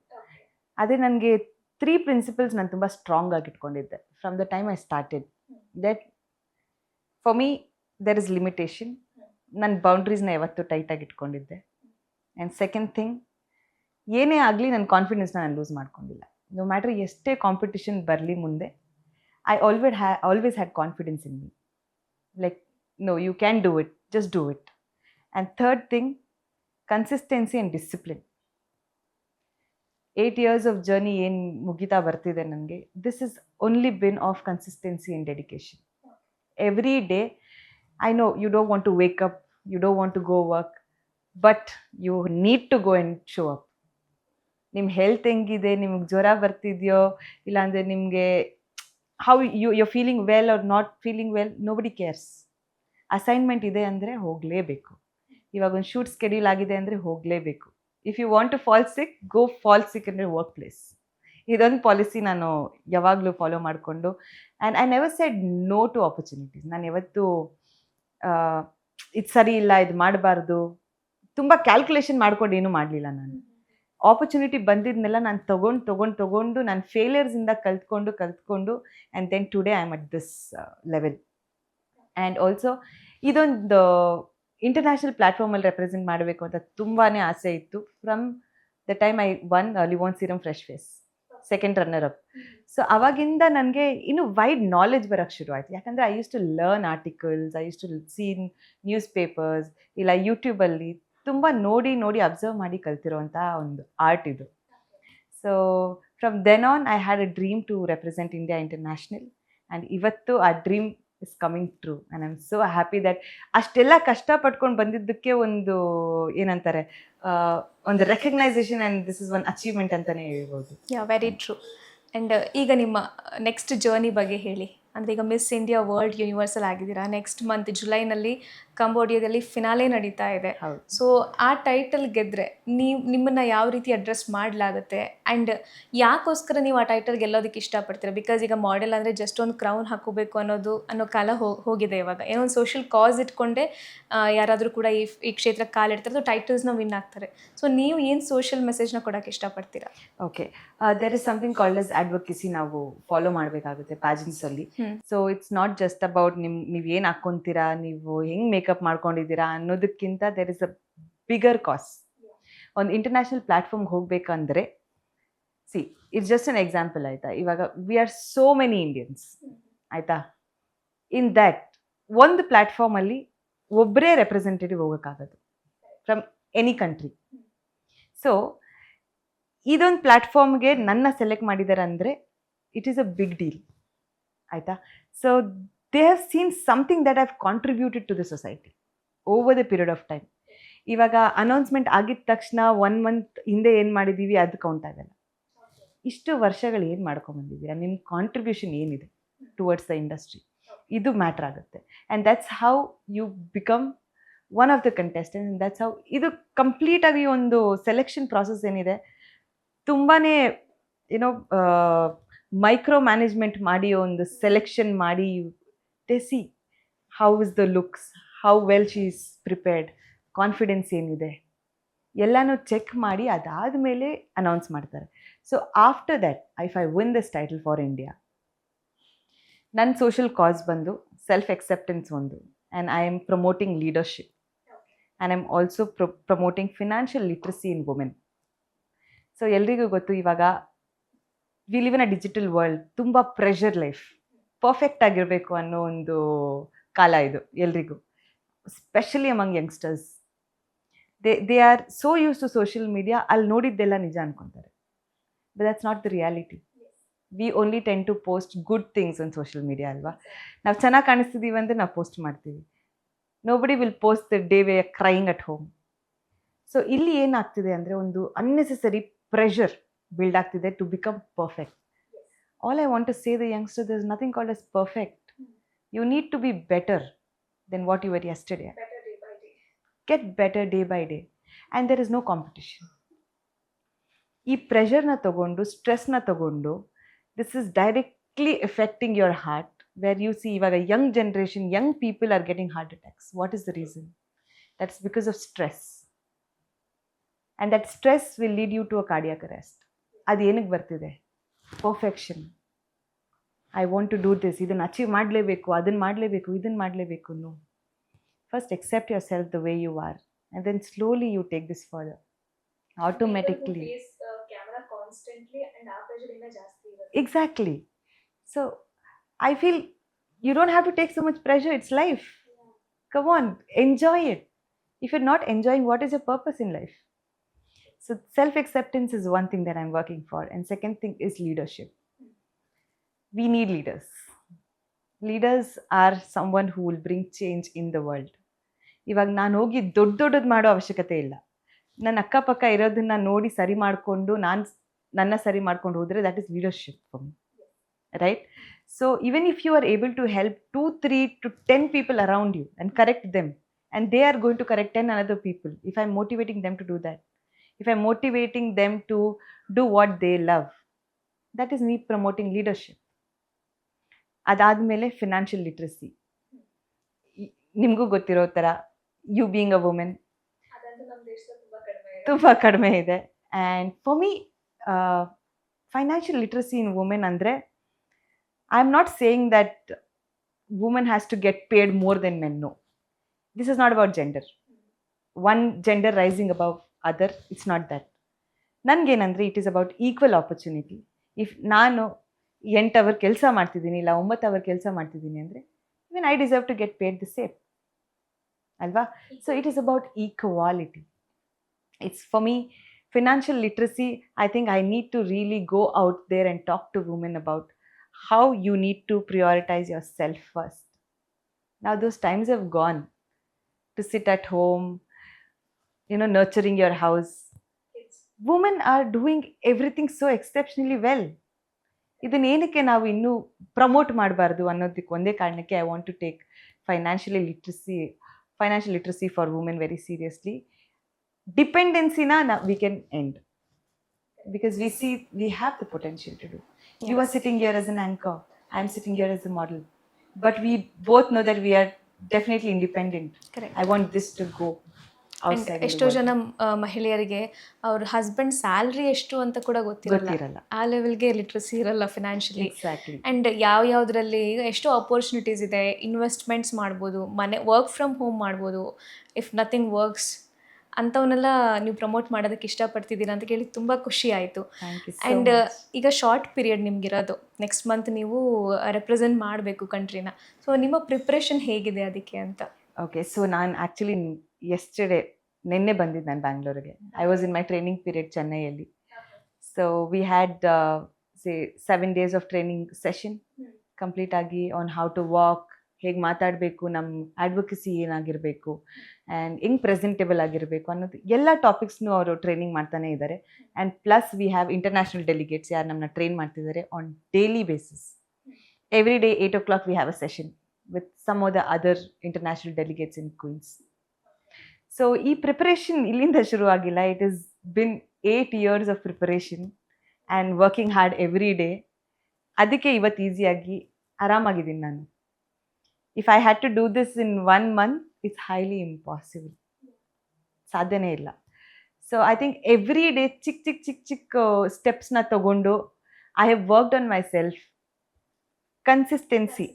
ಅದೇ ನನಗೆ 3 ಪ್ರಿನ್ಸಿಪಲ್ಸ್ ನಾನು ತುಂಬ ಸ್ಟ್ರಾಂಗ್ ಆಗಿ ಇಟ್ಕೊಂಡಿದ್ದೆ from the time I started. That for me there is limitation. ನನ್ನ ಬೌಂಡ್ರೀಸ್ನ ಯಾವತ್ತೂ ಟೈಟಾಗಿ ಇಟ್ಕೊಂಡಿದ್ದೆ. ಆ್ಯಂಡ್ ಸೆಕೆಂಡ್ ಥಿಂಗ್, ಏನೇ ಆಗಲಿ ನನ್ನ ಕಾನ್ಫಿಡೆನ್ಸ್ನ ನಾನು ಲೂಸ್ ಮಾಡ್ಕೊಂಡಿಲ್ಲ. ನೋ ಮ್ಯಾಟ್ರ್ ಎಷ್ಟೇ ಕಾಂಪಿಟಿಷನ್ ಬರಲಿ ಮುಂದೆ, I always had confidence in me. Like no, you can do it, just do it. And third thing, consistency and discipline. 8 years of journey ಏನು ಮುಗಿತಾ ಬರ್ತಿದೆ ನನಗೆ, this is only been of consistency and dedication. Every day I know you don't want to wake up, you don't want to go work, but you need to go and show up. ನಿಮ್ಮ health ಹೆಂಗಿದೆ, ನಿಮಗೆ ಜ್ವರ ಬರ್ತಿದೆಯೋ ಇಲ್ಲಾಂದರೆ ನಿಮಗೆ how you're feeling well or not feeling well, nobody cares. Assignment ಇದೆ ಅಂದರೆ ಹೋಗಲೇಬೇಕು. ಇವಾಗ ಒಂದು ಶೂಟ್ ಸ್ಕೆಡ್ಯೂಲ್ ಆಗಿದೆ ಅಂದರೆ ಹೋಗಲೇಬೇಕು. If you want to fall sick, go fall sick in your work place. ಇದೊಂದು ಪಾಲಿಸಿ ನಾನು ಯಾವಾಗಲೂ ಫಾಲೋ ಮಾಡಿಕೊಂಡು and I never said no to opportunities. ನಾನು ಯಾವತ್ತೂ ಇದು ಸರಿ ಇಲ್ಲ, ಇದು ಮಾಡಬಾರ್ದು, ತುಂಬ ಕ್ಯಾಲ್ಕುಲೇಷನ್ ಮಾಡ್ಕೊಂಡು ಏನೂ ಮಾಡಲಿಲ್ಲ ನಾನು. ಆಪರ್ಚುನಿಟಿ ಬಂದಿದ್ನೆಲ್ಲ ನಾನು ತಗೊಂಡು ನಾನು ಫೇಲಿಯರ್ಸಿಂದ ಕಲ್ತ್ಕೊಂಡು and then today I am at this level. And also ಇದೊಂದು ಇಂಟರ್ನ್ಯಾಷನಲ್ ಪ್ಲ್ಯಾಟ್ಫಾರ್ಮಲ್ಲಿ ರೆಪ್ರೆಸೆಂಟ್ ಮಾಡಬೇಕು ಅಂತ ತುಂಬಾ ಆಸೆ ಇತ್ತು. From the time I won Livon serum fresh face second runner up. So ಅವಾಗಿಂದ ನನಗೆ ಇನ್ನೂ ವೈಡ್ ನಾಲೆಜ್ ಬರೋಕ್ಕೆ ಶುರು ಆಯಿತು. ಯಾಕಂದರೆ I use to learn articles, I use to seen newspapers, ಇಲ್ಲ ಯೂಟ್ಯೂಬಲ್ಲಿ ತುಂಬ ನೋಡಿ ಅಬ್ಸರ್ವ್ ಮಾಡಿ ಕಲ್ತಿರೋಂಥ ಒಂದು ಆರ್ಟ್ ಇದು. So from then on I had a dream to represent India international. And ಇವತ್ತು ಆ dream is coming true and I am so happy that ಅಷ್ಟೆಲ್ಲ ಕಷ್ಟಪಟ್ಕೊಂಡು ಬಂದಿದ್ದಕ್ಕೆ ಒಂದು ಏನಂತಾರೆ ಒಂದು recognisation and this is one achievement ಅಂತಲೇ ಹೇಳ್ಬೋದು. ಯಾ, ವೆರಿ ಟ್ರೂ. ಆ್ಯಂಡ್ ಈಗ ನಿಮ್ಮ ನೆಕ್ಸ್ಟ್ ಜರ್ನಿ ಬಗ್ಗೆ ಹೇಳಿ. ಅಂದರೆ ಈಗ ಮಿಸ್ ಇಂಡಿಯಾ ವರ್ಲ್ಡ್ ಯೂನಿವರ್ಸಲ್ ಆಗಿದ್ದೀರಾ. ನೆಕ್ಸ್ಟ್ ಮಂತ್ ಜುಲೈನಲ್ಲಿ ಕಂಬೋಡಿಯಾದಲ್ಲಿ ಫಿನಾಲೆ ನಡೀತಾ ಇದೆ. ಹೌದು. ಸೊ ಆ ಟೈಟಲ್ ಗೆದ್ದರೆ ನಿಮ್ಮನ್ನು ಯಾವ ರೀತಿ ಅಡ್ರೆಸ್ ಮಾಡಲಾಗುತ್ತೆ ಆ್ಯಂಡ್ ಯಾಕೋಸ್ಕರ ನೀವು ಆ ಟೈಟಲ್ ಗೆಲ್ಲೋದಕ್ಕೆ ಇಷ್ಟಪಡ್ತೀರಾ? ಬಿಕಾಸ್ ಈಗ ಮಾಡೆಲ್ ಅಂದರೆ ಜಸ್ಟ್ ಒಂದು ಕ್ರೌನ್ ಹಾಕೋಬೇಕು ಅನ್ನೋ ಕಾಲ ಹೋಗಿದೆ ಇವಾಗ. ಏನೋ ಒಂದು ಸೋಷಿಯಲ್ ಕಾಸ್ ಇಟ್ಕೊಂಡೆ ಯಾರಾದರೂ ಕೂಡ ಈ ಕ್ಷೇತ್ರಕ್ಕೆ ಕಾಲಿಡ್ತಾರೆ, ಸೊ ಟೈಟಲ್ಸ್ನ ವಿನ್ ಆಗ್ತಾರೆ. ಸೊ ನೀವು ಏನು ಸೋಷಿಯಲ್ ಮೆಸೇಜ್ನ ಕೊಡೋಕ್ಕೆ ಇಷ್ಟಪಡ್ತೀರಾ? Okay, there is something called as advocacy ನಾವು ಫಾಲೋ ಮಾಡಬೇಕಾಗುತ್ತೆ ಪ್ಯಾಜೆಂಟ್ಸಲ್ಲಿ. So it's not just about ನೀವು ಏನು ಹಾಕ್ಕೊಂತೀರಾ, ನೀವು ಹೆಂಗೆ ಮೇಕಪ್ ಮಾಡ್ಕೊಂಡಿದ್ದೀರಾ ಅನ್ನೋದಕ್ಕಿಂತ there is a bigger cause. ಒಂದು ಇಂಟರ್ನ್ಯಾಷನಲ್ ಪ್ಲ್ಯಾಟ್ಫಾರ್ಮ್ಗೆ ಹೋಗಬೇಕಂದ್ರೆ ಇಟ್ಸ್ ಜಸ್ಟ್ ಅನ್ ಎಕ್ಸಾಂಪಲ್ ಆಯಿತಾ. ಇವಾಗ we are so many Indians ಆಯಿತಾ. ಇನ್ ದ್ಯಾಟ್ ಒಂದು ಪ್ಲ್ಯಾಟ್ಫಾರ್ಮಲ್ಲಿ ಒಬ್ಬರೇ ರೆಪ್ರೆಸೆಂಟೇಟಿವ್ ಹೋಗೋಕ್ಕಾಗೋದು ಫ್ರಮ್ ಎನಿ ಕಂಟ್ರಿ. ಸೊ ಇದೊಂದು ಪ್ಲ್ಯಾಟ್ಫಾರ್ಮ್ಗೆ ನನ್ನ ಸೆಲೆಕ್ಟ್ ಮಾಡಿದ್ದಾರೆ ಅಂದರೆ it is a big deal ಆಯಿತಾ. So they have seen something that have contributed to the society over the period of time. ಇವಾಗ ಅನೌನ್ಸ್ಮೆಂಟ್ ಆಗಿದ ತಕ್ಷಣ 1 ಮಂತ್ ಹಿಂದೆ ಏನು ಮಾಡಿದ್ದೀವಿ ಅದು ಕೌಂಟ್ ಆಗಲ್ಲ. ಇಷ್ಟು ವರ್ಷಗಳು ಏನು ಮಾಡ್ಕೊಂಬಂದಿದ್ದೀರಾ, ನಿಮ್ಮ ಕಾಂಟ್ರಿಬ್ಯೂಷನ್ ಏನಿದೆ ಟುವರ್ಡ್ಸ್ ದ ಇಂಡಸ್ಟ್ರಿ, ಇದು ಮ್ಯಾಟ್ರ್ ಆಗುತ್ತೆ. And that's how you become one of the contestant. And that's how ಇದು ಕಂಪ್ಲೀಟಾಗಿ ಒಂದು ಸೆಲೆಕ್ಷನ್ ಪ್ರಾಸೆಸ್ ಏನಿದೆ ತುಂಬಾ ಏನೋ ಮೈಕ್ರೋ ಮ್ಯಾನೇಜ್ಮೆಂಟ್ ಮಾಡಿ ಒಂದು ಸೆಲೆಕ್ಷನ್ ಮಾಡಿ they see how is the looks, how well she is prepared, confidence ಏನಿದೆ ಎಲ್ಲನೂ ಚೆಕ್ ಮಾಡಿ ಅದಾದಮೇಲೆ ಅನೌನ್ಸ್ ಮಾಡ್ತಾರೆ. So after that if I win this title for India, ನನ್ನ ಸೋಷಿಯಲ್ ಕಾಸ್ ಬಂದು ಸೆಲ್ಫ್ ಎಕ್ಸೆಪ್ಟೆನ್ಸ್ ಒಂದು, and I am promoting leadership and I am also promoting financial literacy in women. So ಎಲ್ರಿಗೂ ಗೊತ್ತು ಇವಾಗ we live in a digital world, ತುಂಬ pressure life, perfect ಆಗಿರಬೇಕು ಅನ್ನೋ ಒಂದು ಕಾಲ ಇದು ಎಲ್ರಿಗೂ, specially among youngsters. They are so used to social media, ಅಲ್ಲಿ ನೋಡಿದ್ದೆಲ್ಲ ನಿಜ ಅನ್ಕೊತಾರೆ. But that's not the reality. We only tend to post good things on social media ಅಲ್ವಾ. ನಾವು ಚೆನ್ನಾಗಿ ಕಾಣಿಸ್ತಿದ್ದೀವಿ ಅಂದರೆ ನಾವು ಪೋಸ್ಟ್ ಮಾಡ್ತೀವಿ. Nobody will post the day we are crying at home. So ಇಲ್ಲಿ ಏನಾಗ್ತಿದೆ ಅಂದರೆ ಒಂದು ಅನ್ನೆಸೆಸರಿ ಪ್ರೆಷರ್ build ಆಗ್ತಿದೆ to become perfect. All I want to say the youngster, there's nothing called as perfect. You need to be better than what you were yesterday. Better day by day. Get better day by day. And there is no competition. ಈ ಪ್ರೆಷರ್ನ ತಗೊಂಡು ಸ್ಟ್ರೆಸ್ನ ತಗೊಂಡು this is directly affecting your heart, where you see ಇವಾಗ young generation, young people are getting heart attacks. What is the reason? That's because of stress. And that stress will lead you to a cardiac arrest. ಅದು ಏನಕ್ಕೆ ಬರ್ತಿದೆ? Perfection. I want to do this, ಇದನ್ನು achieve ಮಾಡಲೇಬೇಕು, ಅದನ್ನು ಮಾಡಲೇಬೇಕು, ಇದನ್ನು ಮಾಡಲೇಬೇಕು. No, first accept yourself the way you are and then slowly you take this further. Automatically. Exactly. So I feel you don't have to take so much pressure. It's life. Come on, enjoy it. If you not enjoying, what is your purpose in life? So self-acceptance is one thing that I'm working for. And second thing is leadership. We need leaders. Leaders are someone who will bring change in the world. ಇವಾಗ ನಾನು ಹೋಗಿ ದೊಡ್ಡದು ಮಾಡೋ ಅವಶ್ಯಕತೆ ಇಲ್ಲ. ನನ್ನ ಅಕ್ಕಪಕ್ಕ ಇರೋದನ್ನ ನೋಡಿ ಸರಿ ಮಾಡಿಕೊಂಡು ನನ್ನ ಸರಿ ಮಾಡ್ಕೊಂಡು ಹೋದರೆ that is leadership for me. Right? So even if you are able to help 2, 3 to 10 people around you and correct them, and they are going to correct 10 other people, if I'm motivating them to do that, if I'm motivating them to do what they love, that is me promoting leadership. ಅದಾದಮೇಲೆ financial literacy. ನಿಮಗೂ ಗೊತ್ತಿರೋ ಥರ you being a women ತುಂಬ ಕಡಿಮೆ ಇದೆ. And for me financial literacy in women ಅಂದರೆ, I am not saying that women has to get paid more than men. No, this is not about gender. One gender rising above other, it's not that. ನನಗೇನಂದರೆ it is about equal opportunity. If ನಾನು 8 hour ಕೆಲಸ ಮಾಡ್ತಿದ್ದೀನಿ, ಇಲ್ಲ 9 hour ಕೆಲಸ ಮಾಡ್ತಿದ್ದೀನಿ ಅಂದರೆ, even I deserve to get paid the same ಅಲ್ವಾ? So it is about equality. It's for me, financial literacy. I think I need to really go out there and talk to women about how you need to prioritize yourself first. Now those times have gone to sit at home, nurturing your house. Women are doing everything so exceptionally well. ಇದನ್ನೇನಕ್ಕೆ ನಾವು ಇನ್ನೂ promote ಮಾಡಬಾರ್ದು ಅನ್ನೋದಕ್ಕೆ ಒಂದೇ ಕಾರಣಕ್ಕೆ I want to take financial literacy for women very seriously. Dependency-na we can end, because we have the potential to do. Yes. You are sitting here as an anchor, I am sitting here as a model, but we both know that we are definitely independent. Correct. I want this to go outside. ಎಷ್ಟೋ ಜನ ಮಹಿಳೆಯರಿಗೆ ಅವ್ರ husband salary ಎಷ್ಟು ಅಂತ ಕೂಡ ಗೊತ್ತಿರಲ್ಲ. ಆ ಲೆವೆಲ್ಗೆ ಲಿಟ್ರಸಿ ಇರಲ್ಲ ಫಿನಾನ್ಷಿಯಲಿ. Exactly. ಆ್ಯಂಡ್ ಯಾವುದ್ರಲ್ಲಿ ಈಗ ಎಷ್ಟೋ ಅಪರ್ಚುನಿಟೀಸ್ ಇದೆ. ಇನ್ವೆಸ್ಟ್ಮೆಂಟ್ಸ್ ಮಾಡ್ಬೋದು, ವರ್ಕ್ ಫ್ರಮ್ ಹೋಮ್ ಮಾಡ್ಬೋದು, ಇಫ್ ನಥಿಂಗ್ ವರ್ಕ್ಸ್ ಅಂಥವನ್ನೆಲ್ಲ ನೀವು ಪ್ರಮೋಟ್ ಮಾಡೋದಕ್ಕೆ ಇಷ್ಟಪಡ್ತಿದ್ದೀರಾ ಅಂತ ಕೇಳಿ ತುಂಬ ಖುಷಿ ಆಯಿತು. ಆ್ಯಂಡ್ ಈಗ ಶಾರ್ಟ್ ಪೀರಿಯಡ್ ನಿಮಗಿರೋದು, ನೆಕ್ಸ್ಟ್ ಮಂತ್ ನೀವು ರೆಪ್ರೆಸೆಂಟ್ ಮಾಡಬೇಕು ಕಂಟ್ರಿನ. ಸೊ ನಿಮ್ಮ ಪ್ರಿಪ್ರೇಷನ್ ಹೇಗಿದೆ ಅದಕ್ಕೆ ಅಂತ? ಓಕೆ, ಸೊ ನಾನು ಆ್ಯಕ್ಚುಲಿ ನಿನ್ನೆ ಬಂದಿದ್ದು ನಾನು ಬ್ಯಾಂಗ್ಳೂರಿಗೆ. I was in my training period ಚೆನ್ನೈಯಲ್ಲಿ. So we had 7 days of training session complete ಆಗಿ ಆನ್ ಹೌ ಟು ವಾಕ್, ಹೇಗೆ ಮಾತಾಡಬೇಕು, ನಮ್ಮ ಅಡ್ವೊಕಸಿ ಏನಾಗಿರಬೇಕು, ಆ್ಯಂಡ್ ಹೆಂಗೆ ಪ್ರೆಸೆಂಟೇಬಲ್ ಆಗಿರಬೇಕು ಅನ್ನೋದು ಎಲ್ಲ ಟಾಪಿಕ್ಸ್ನೂ ಅವರು ಟ್ರೈನಿಂಗ್ ಮಾಡ್ತಾನೆ ಇದ್ದಾರೆ. And plus we have international delegates ಯಾರು ನಮ್ಮನ್ನ ಟ್ರೈನ್ ಮಾಡ್ತಿದ್ದಾರೆ on daily basis. Every day 8 o'clock we have a session with some of the other international delegates in Queens. So ಈ ಪ್ರಿಪರೇಷನ್ ಇಲ್ಲಿಂದ ಶುರು ಆಗಿಲ್ಲ. It is been 8 years of preparation and working hard every day. ಅದಕ್ಕೆ ಇವತ್ತು ಈಸಿಯಾಗಿ ಆರಾಮಾಗಿದ್ದೀನಿ ನಾನು. If I had to do this in 1 month, it's highly impossible. ಸಾಧ್ಯನೇ ಇಲ್ಲ. So I think every day ಚಿಕ್ಕ ಸ್ಟೆಪ್ಸ್ನ ತಗೊಂಡು I have worked on myself. Consistency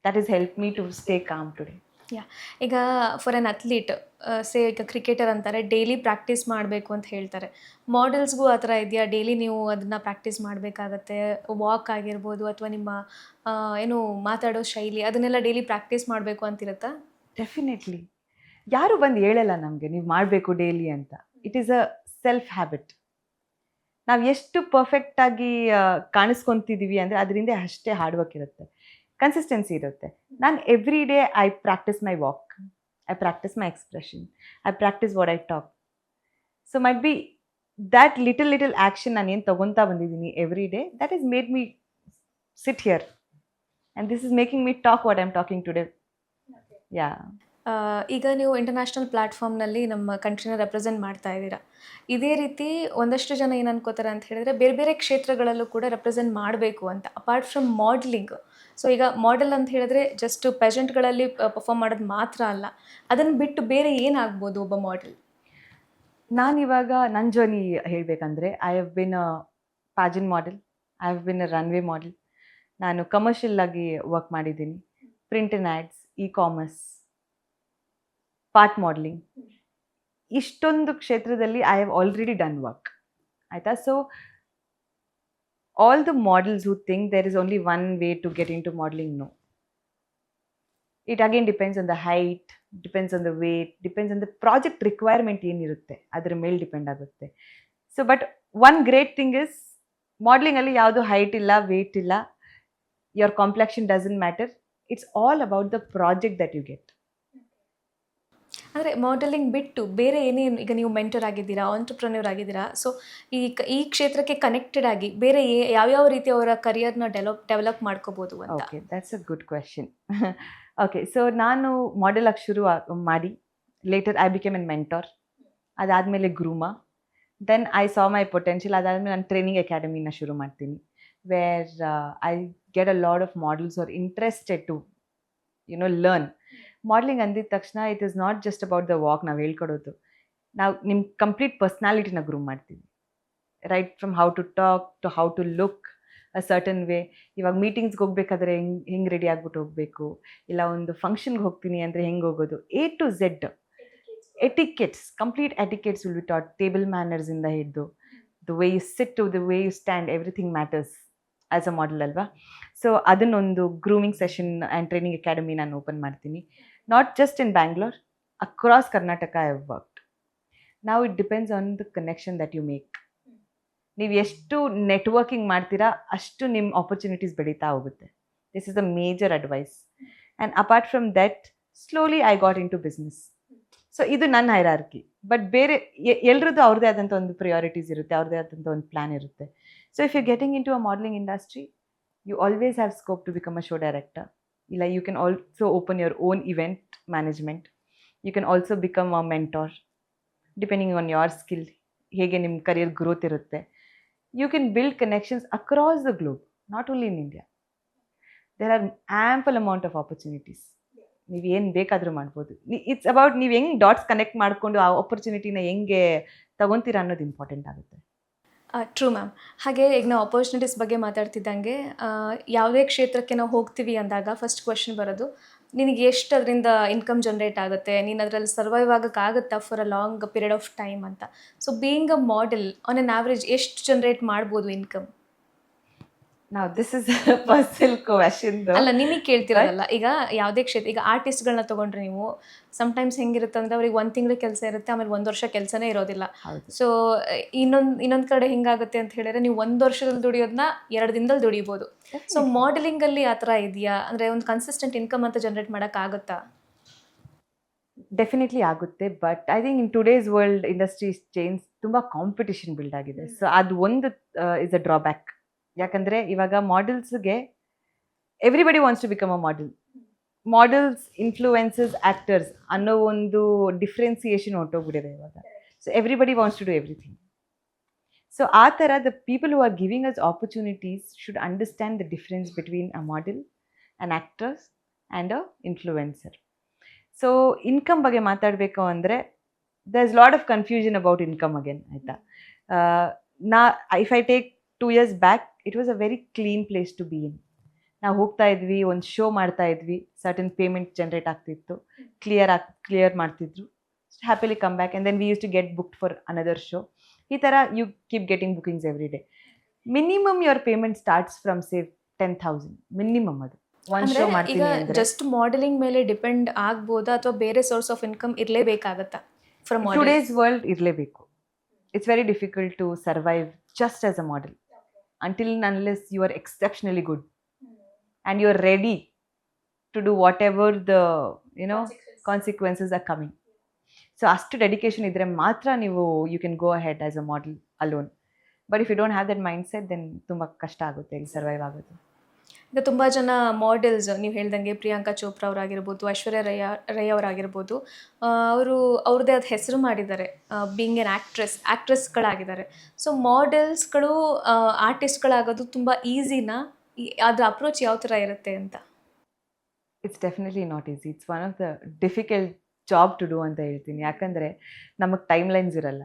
that is help me to stay calm today. ಈಗ for an athlete, ಈಗ cricketer ಅಂತಾರೆ daily practice ಮಾಡಬೇಕು ಅಂತ ಹೇಳ್ತಾರೆ. ಮಾಡೆಲ್ಸ್ಗೂ ಆ ಥರ ಇದೆಯಾ? ಡೈಲಿ ನೀವು ಅದನ್ನು ಪ್ರಾಕ್ಟೀಸ್ ಮಾಡಬೇಕಾಗತ್ತೆ. ವಾಕ್ ಆಗಿರ್ಬೋದು ಅಥವಾ ನಿಮ್ಮ ಮಾತಾಡೋ ಶೈಲಿ, ಅದನ್ನೆಲ್ಲ ಡೈಲಿ ಪ್ರಾಕ್ಟೀಸ್ ಮಾಡಬೇಕು ಅಂತಿರುತ್ತಾ? ಡೆಫಿನೆಟ್ಲಿ. ಯಾರು ಬಂದು ಹೇಳಲ್ಲ ನಮಗೆ ನೀವು ಮಾಡಬೇಕು ಡೈಲಿ ಅಂತ. It is a self habit. ನಾವು ಎಷ್ಟು ಪರ್ಫೆಕ್ಟಾಗಿ ಕಾಣಿಸ್ಕೊತಿದ್ದೀವಿ ಅಂದರೆ ಅದರಿಂದ ಅಷ್ಟೇ ಹಾರ್ಡ್ ವರ್ಕ್ ಇರುತ್ತೆ, ಕನ್ಸಿಸ್ಟೆನ್ಸಿ ಇರುತ್ತೆ. ನಾನು every day I practice my walk, I practice my expression, I practice what I talk. So might be that little action ನಾನು ಏನು ತೊಗೊತಾ ಬಂದಿದ್ದೀನಿ every day, that is made me sit here and this is making me talk what I am talking today. Yeah, ಈಗ ನೀವು international ಪ್ಲ್ಯಾಟ್ಫಾರ್ಮ್ನಲ್ಲಿ ನಮ್ಮ ಕಂಟ್ರಿನ represent ಮಾಡ್ತಾ ಇದ್ದೀರಾ. ಇದೇ ರೀತಿ ಒಂದಷ್ಟು ಜನ ಏನು ಅನ್ಕೋತಾರೆ ಅಂತ ಹೇಳಿದ್ರೆ, ಬೇರೆ ಬೇರೆ ಕ್ಷೇತ್ರಗಳಲ್ಲೂ ಕೂಡ ರೆಪ್ರೆಸೆಂಟ್ ಮಾಡಬೇಕು ಅಂತ, ಅಪಾರ್ಟ್ ಫ್ರಮ್ ಮಾಡಲಿಂಗ್. ಸೊ ಈಗ ಮಾಡೆಲ್ ಅಂತ ಹೇಳಿದ್ರೆ ಜಸ್ಟ್ ಪೆಜೆಂಟ್ಗಳಲ್ಲಿ ಪರ್ಫಾರ್ಮ್ ಮಾಡೋದು ಮಾತ್ರ ಅಲ್ಲ, ಅದನ್ನು ಬಿಟ್ಟು ಬೇರೆ ಏನಾಗ್ಬೋದು ಒಬ್ಬ ಮಾಡೆಲ್? ನಾನಿವಾಗ ನನ್ನ ಜರ್ನಿ ಹೇಳಬೇಕಂದ್ರೆ, I have been a pageant model, I have been a runway model. ನಾನು ಕಮರ್ಷಿಯಲ್ ಆಗಿ ವರ್ಕ್ ಮಾಡಿದ್ದೀನಿ, print and ads, e-commerce, part modelling. ಇಷ್ಟೊಂದು ಕ್ಷೇತ್ರದಲ್ಲಿ I have already done work, ಆಯಿತಾ? So all the models who think there is only one way to get into modeling, no. It again depends on the height, depends on the weight, depends on the project requirement ಏನಿರುತ್ತೆ ಅದರ ಮೇಲೆ depend ಆಗುತ್ತೆ. So but one great thing is, ಮಾಡಲಿಂಗಲ್ಲಿ ಯಾವುದು height ಇಲ್ಲ, wait ಇಲ್ಲ, your complexion doesn't matter. It's all about the project that you get. ಅಂದರೆ modelling ಬಿಟ್ಟು ಬೇರೆ ಏನೇನು, ಈಗ ನೀವು ಮೆಂಟರ್ ಆಗಿದ್ದೀರಾ, ಆಂಟ್ರಪ್ರನ್ಯೂರ್ ಆಗಿದ್ದೀರಾ, ಸೊ ಈ ಕ್ಷೇತ್ರಕ್ಕೆ ಕನೆಕ್ಟೆಡ್ ಆಗಿ ಬೇರೆ ಯಾವ್ಯಾವ ರೀತಿ ಅವರ ಕರಿಯರ್ನ ಡೆವಲಪ್ ಮಾಡ್ಕೋಬೋದು ಅಂತ? Okay, that's a good question. Okay, so ನಾನು ಮಾಡೆಲ್ ಆಗಿ ಶುರು ಮಾಡಿ later I became an mentor, ಅದಾದಮೇಲೆ groomer, then I saw my potential. ಅದಾದಮೇಲೆ ನಾನು ಟ್ರೈನಿಂಗ್ ಅಕಾಡೆಮಿನ ಶುರು ಮಾಡ್ತೀನಿ, where I get a lot of models are interested to learn. Modelling ಅಂದಿದ ತಕ್ಷಣ it is not just about the walk ನಾವು ಹೇಳ್ಕೊಡೋದು, ನಾವು ನಿಮ್ಮ ಕಂಪ್ಲೀಟ್ ಪರ್ಸ್ನಾಲಿಟಿನ ಗ್ರೂಮ್ ಮಾಡ್ತೀವಿ, right from how to talk to how to look a certain way. ಇವಾಗ ಮೀಟಿಂಗ್ಸ್ಗೆ ಹೋಗ್ಬೇಕಾದ್ರೆ ಹೆಂಗೆ ರೆಡಿ ಆಗ್ಬಿಟ್ಟು ಹೋಗಬೇಕು, ಇಲ್ಲ ಒಂದು ಫಂಕ್ಷನ್ಗೆ ಹೋಗ್ತೀನಿ ಅಂದರೆ ಹೆಂಗೆ ಹೋಗೋದು, A to Z etiquettes, complete etiquettes will be taught. Table manners ಇಂದ ಹಿಡಿದು the way you sit to the way you stand, everything matters as a model ಅಲ್ವಾ. ಸೊ ಅದನ್ನೊಂದು grooming session and training academy ನಾನು open ಮಾಡ್ತೀನಿ, not just in Bangalore, across Karnataka I have worked. ನಾವು it depends on the connection that you make. ನೀವು ಎಷ್ಟು networking ಮಾಡ್ತೀರಾ ಅಷ್ಟು ನಿಮ್ಮ ಆಪರ್ಚುನಿಟೀಸ್ ಬೆಳೀತಾ ಹೋಗುತ್ತೆ. This is the major advice. And apart from that slowly I got into business. So ಇದು ನನ್ನ ಹೈರಾರ್ಕಿ. ಬಟ್ ಬೇರೆ ಎಲ್ರದ್ದು ಅವ್ರದ್ದೇ ಆದಂಥ ಒಂದು ಪ್ರಿಯಾರಿಟೀಸ್ ಇರುತ್ತೆ, ಅವ್ರದ್ದೇ ಆದಂಥ ಒಂದು ಪ್ಲ್ಯಾನ್ ಇರುತ್ತೆ. So if you getting into a modelling industry, you always have scope to become a show director. ಇಲ್ಲ, you can also open your own event management. You can also become a mentor depending on your skill, ಹೇಗೆ ನಿಮ್ಮ career growth ಇರುತ್ತೆ. You can build connections across the globe, not only in India. There are ample amount of opportunities. ನೀವು ಏನು ಬೇಕಾದರೂ ಮಾಡ್ಬೋದು. It's about ನೀವು ಹೆಂಗೆ dots connect ಮಾಡಿಕೊಂಡು ಆ ಆಪರ್ಚುನಿಟಿನ ಹೆಂಗೆ ತಗೊತೀರಾ ಅನ್ನೋದು ಇಂಪಾರ್ಟೆಂಟ್ ಆಗುತ್ತೆ. True ma'am. ಹಾಗೆ ಈಗ ನಾವು ಅಪರ್ಚುನಿಟೀಸ್ ಬಗ್ಗೆ ಮಾತಾಡ್ತಿದ್ದಂಗೆ ಯಾವುದೇ ಕ್ಷೇತ್ರಕ್ಕೆ ನಾವು ಹೋಗ್ತೀವಿ ಅಂದಾಗ ಫಸ್ಟ್ ಕ್ವೆಶನ್ ಬರೋದು, ನಿನಗೆ ಎಷ್ಟು ಅದರಿಂದ ಇನ್ಕಮ್ ಜನ್ರೇಟ್ ಆಗುತ್ತೆ, ನೀನು ಅದರಲ್ಲಿ ಸರ್ವೈವ್ ಆಗೋಕ್ಕಾಗುತ್ತಾ for a long period of time ಅಂತ. So being a model on an average ಎಷ್ಟು ಜನ್ರೇಟ್ ಮಾಡ್ಬೋದು ಇನ್ಕಮ್? ನಾವು ದಿಸ್ ಇಸ್ ಪರ್ಸನಲ್ ಕ್ವೆಶ್ಚನ್. ಅಲ್ಲ, ನಿಮಗೆ ಕೇಳ್ತಿರೋದಲ್ಲ. ಈಗ ಯಾವುದೇ ಕ್ಷೇತ್ರ, ಈಗ ಆರ್ಟಿಸ್ಟ್ಗಳನ್ನ ತೊಗೊಂಡ್ರೆ ನೀವು ಸಮಟೈಮ್ಸ್ ಹೆಂಗಿರುತ್ತೆ ಅಂದರೆ ಅವ್ರಿಗೆ 1 ತಿಂಗಳು ಕೆಲಸ ಇರುತ್ತೆ, ಆಮೇಲೆ 1 ವರ್ಷ ಕೆಲಸನೇ ಇರೋದಿಲ್ಲ. ಸೊ ಇನ್ನೊಂದು ಕಡೆ ಹೆಂಗಾಗುತ್ತೆ ಅಂತ ಹೇಳಿದ್ರೆ, ನೀವು 1 ವರ್ಷದಲ್ಲಿ ದುಡಿಯೋದನ್ನ 2 ದಿನದಲ್ಲಿ ದುಡಿಬೋದು. ಸೊ ಮಾಡೆಲಿಂಗಲ್ಲಿ ಆ ಥರ ಇದೆಯಾ? ಅಂದರೆ ಒಂದು ಕನ್ಸಿಸ್ಟೆಂಟ್ ಇನ್ಕಮ್ ಅಂತ ಜನ್ರೇಟ್ ಮಾಡೋಕ್ಕಾಗುತ್ತಾ? ಡೆಫಿನೆಟ್ಲಿ ಆಗುತ್ತೆ. But I think in today's world industries change, ತುಂಬ ಕಾಂಪಿಟಿಷನ್ ಬಿಲ್ಡ್ ಆಗಿದೆ. ಸೊ ಅದು ಒಂದು ಇಸ್ ಅ ಡ್ರಾಬ್ಯಾಕ್. ಯಾಕಂದರೆ ಇವಾಗ ಮಾಡೆಲ್ಸ್ಗೆ everybody wants to become a model. Models, influencers, actors ಅನ್ನೋ ಒಂದು ಡಿಫ್ರೆನ್ಸಿಯೇಷನ್ ಹೊರಟೋಗ್ಬಿಟ್ಟಿದೆ ಇವಾಗ. So everybody wants to do everything. So ಆ ಥರ the people who are giving us opportunities should understand the difference between a model, an actors and a influencer. So income ಬಗ್ಗೆ ಮಾತಾಡಬೇಕು ಅಂದರೆ there is lot of confusion about income again, ಆಯಿತಾ. If I take 2 years back, it was a very clean place to be in. ನಾವು ಹೋಗ್ತಾ ಇದ್ವಿ, ಒಂದು show ಮಾಡ್ತಾ ಇದ್ವಿ, ಸರ್ಟನ್ ಪೇಮೆಂಟ್ ಜನ್ರೇಟ್ ಆಗ್ತಿತ್ತು, ಕ್ಲಿಯರ್ ಮಾಡ್ತಿದ್ರು, happily come back, and then we used to get booked for another show. ಈ ಥರ you keep getting bookings every day. Minimum your payment starts from save 10,000 minimum. ಅದು ಒಂದು show ಮಾಡ್ತೀನಿ ಅಂದರೆ just modelling ಮೇಲೆ depend ಆಗ್ಬೋದಾ ಅಥವಾ ಬೇರೆ ಸೋರ್ಸ್ ಆಫ್ ಇನ್ಕಮ್ ಇರಲೇಬೇಕಾಗತ್ತಾ? ಫ್ರಮ್ ಟುಡೇಸ್ ವರ್ಲ್ಡ್ ಇರಲೇಬೇಕು. It's very difficult to survive just as a model until and unless you are exceptionally good and you are ready to do whatever the consequences are coming. So astu dedication idre matra ನೀವು you can go ahead as a model alone. But if you don't have that mindset, then ತುಂಬಾ ಕಷ್ಟ ಆಗುತ್ತೆ survive ಆಗೋದು. ಈಗ ತುಂಬ ಜನ models, ನೀವು ಹೇಳ್ದಂಗೆ ಪ್ರಿಯಾಂಕಾ ಚೋಪ್ರಾ ಅವರಾಗಿರ್ಬೋದು, ಐಶ್ವರ್ಯ ರೈ ಅವರಾಗಿರ್ಬೋದು, ಅವ್ರದ್ದೇ ಆದ ಹೆಸರು ಮಾಡಿದ್ದಾರೆ, ಬೀಯಿಂಗ್ ಎನ್ ಆ್ಯಕ್ಟ್ರೆಸ್ಗಳಾಗಿದ್ದಾರೆ. ಸೊ ಮಾಡೆಲ್ಸ್ಗಳು ಆರ್ಟಿಸ್ಟ್ಗಳಾಗೋದು ತುಂಬ ಈಸಿನಾ? ಅದ್ರ ಅಪ್ರೋಚ್ ಯಾವ ಥರ ಇರುತ್ತೆ ಅಂತ? It's definitely not easy. It's one of the difficult job to do ಅಂತ ಹೇಳ್ತೀನಿ. ಯಾಕಂದರೆ ನಮಗೆ ಟೈಮ್ ಲೈನ್ಸ್ ಇರಲ್ಲ.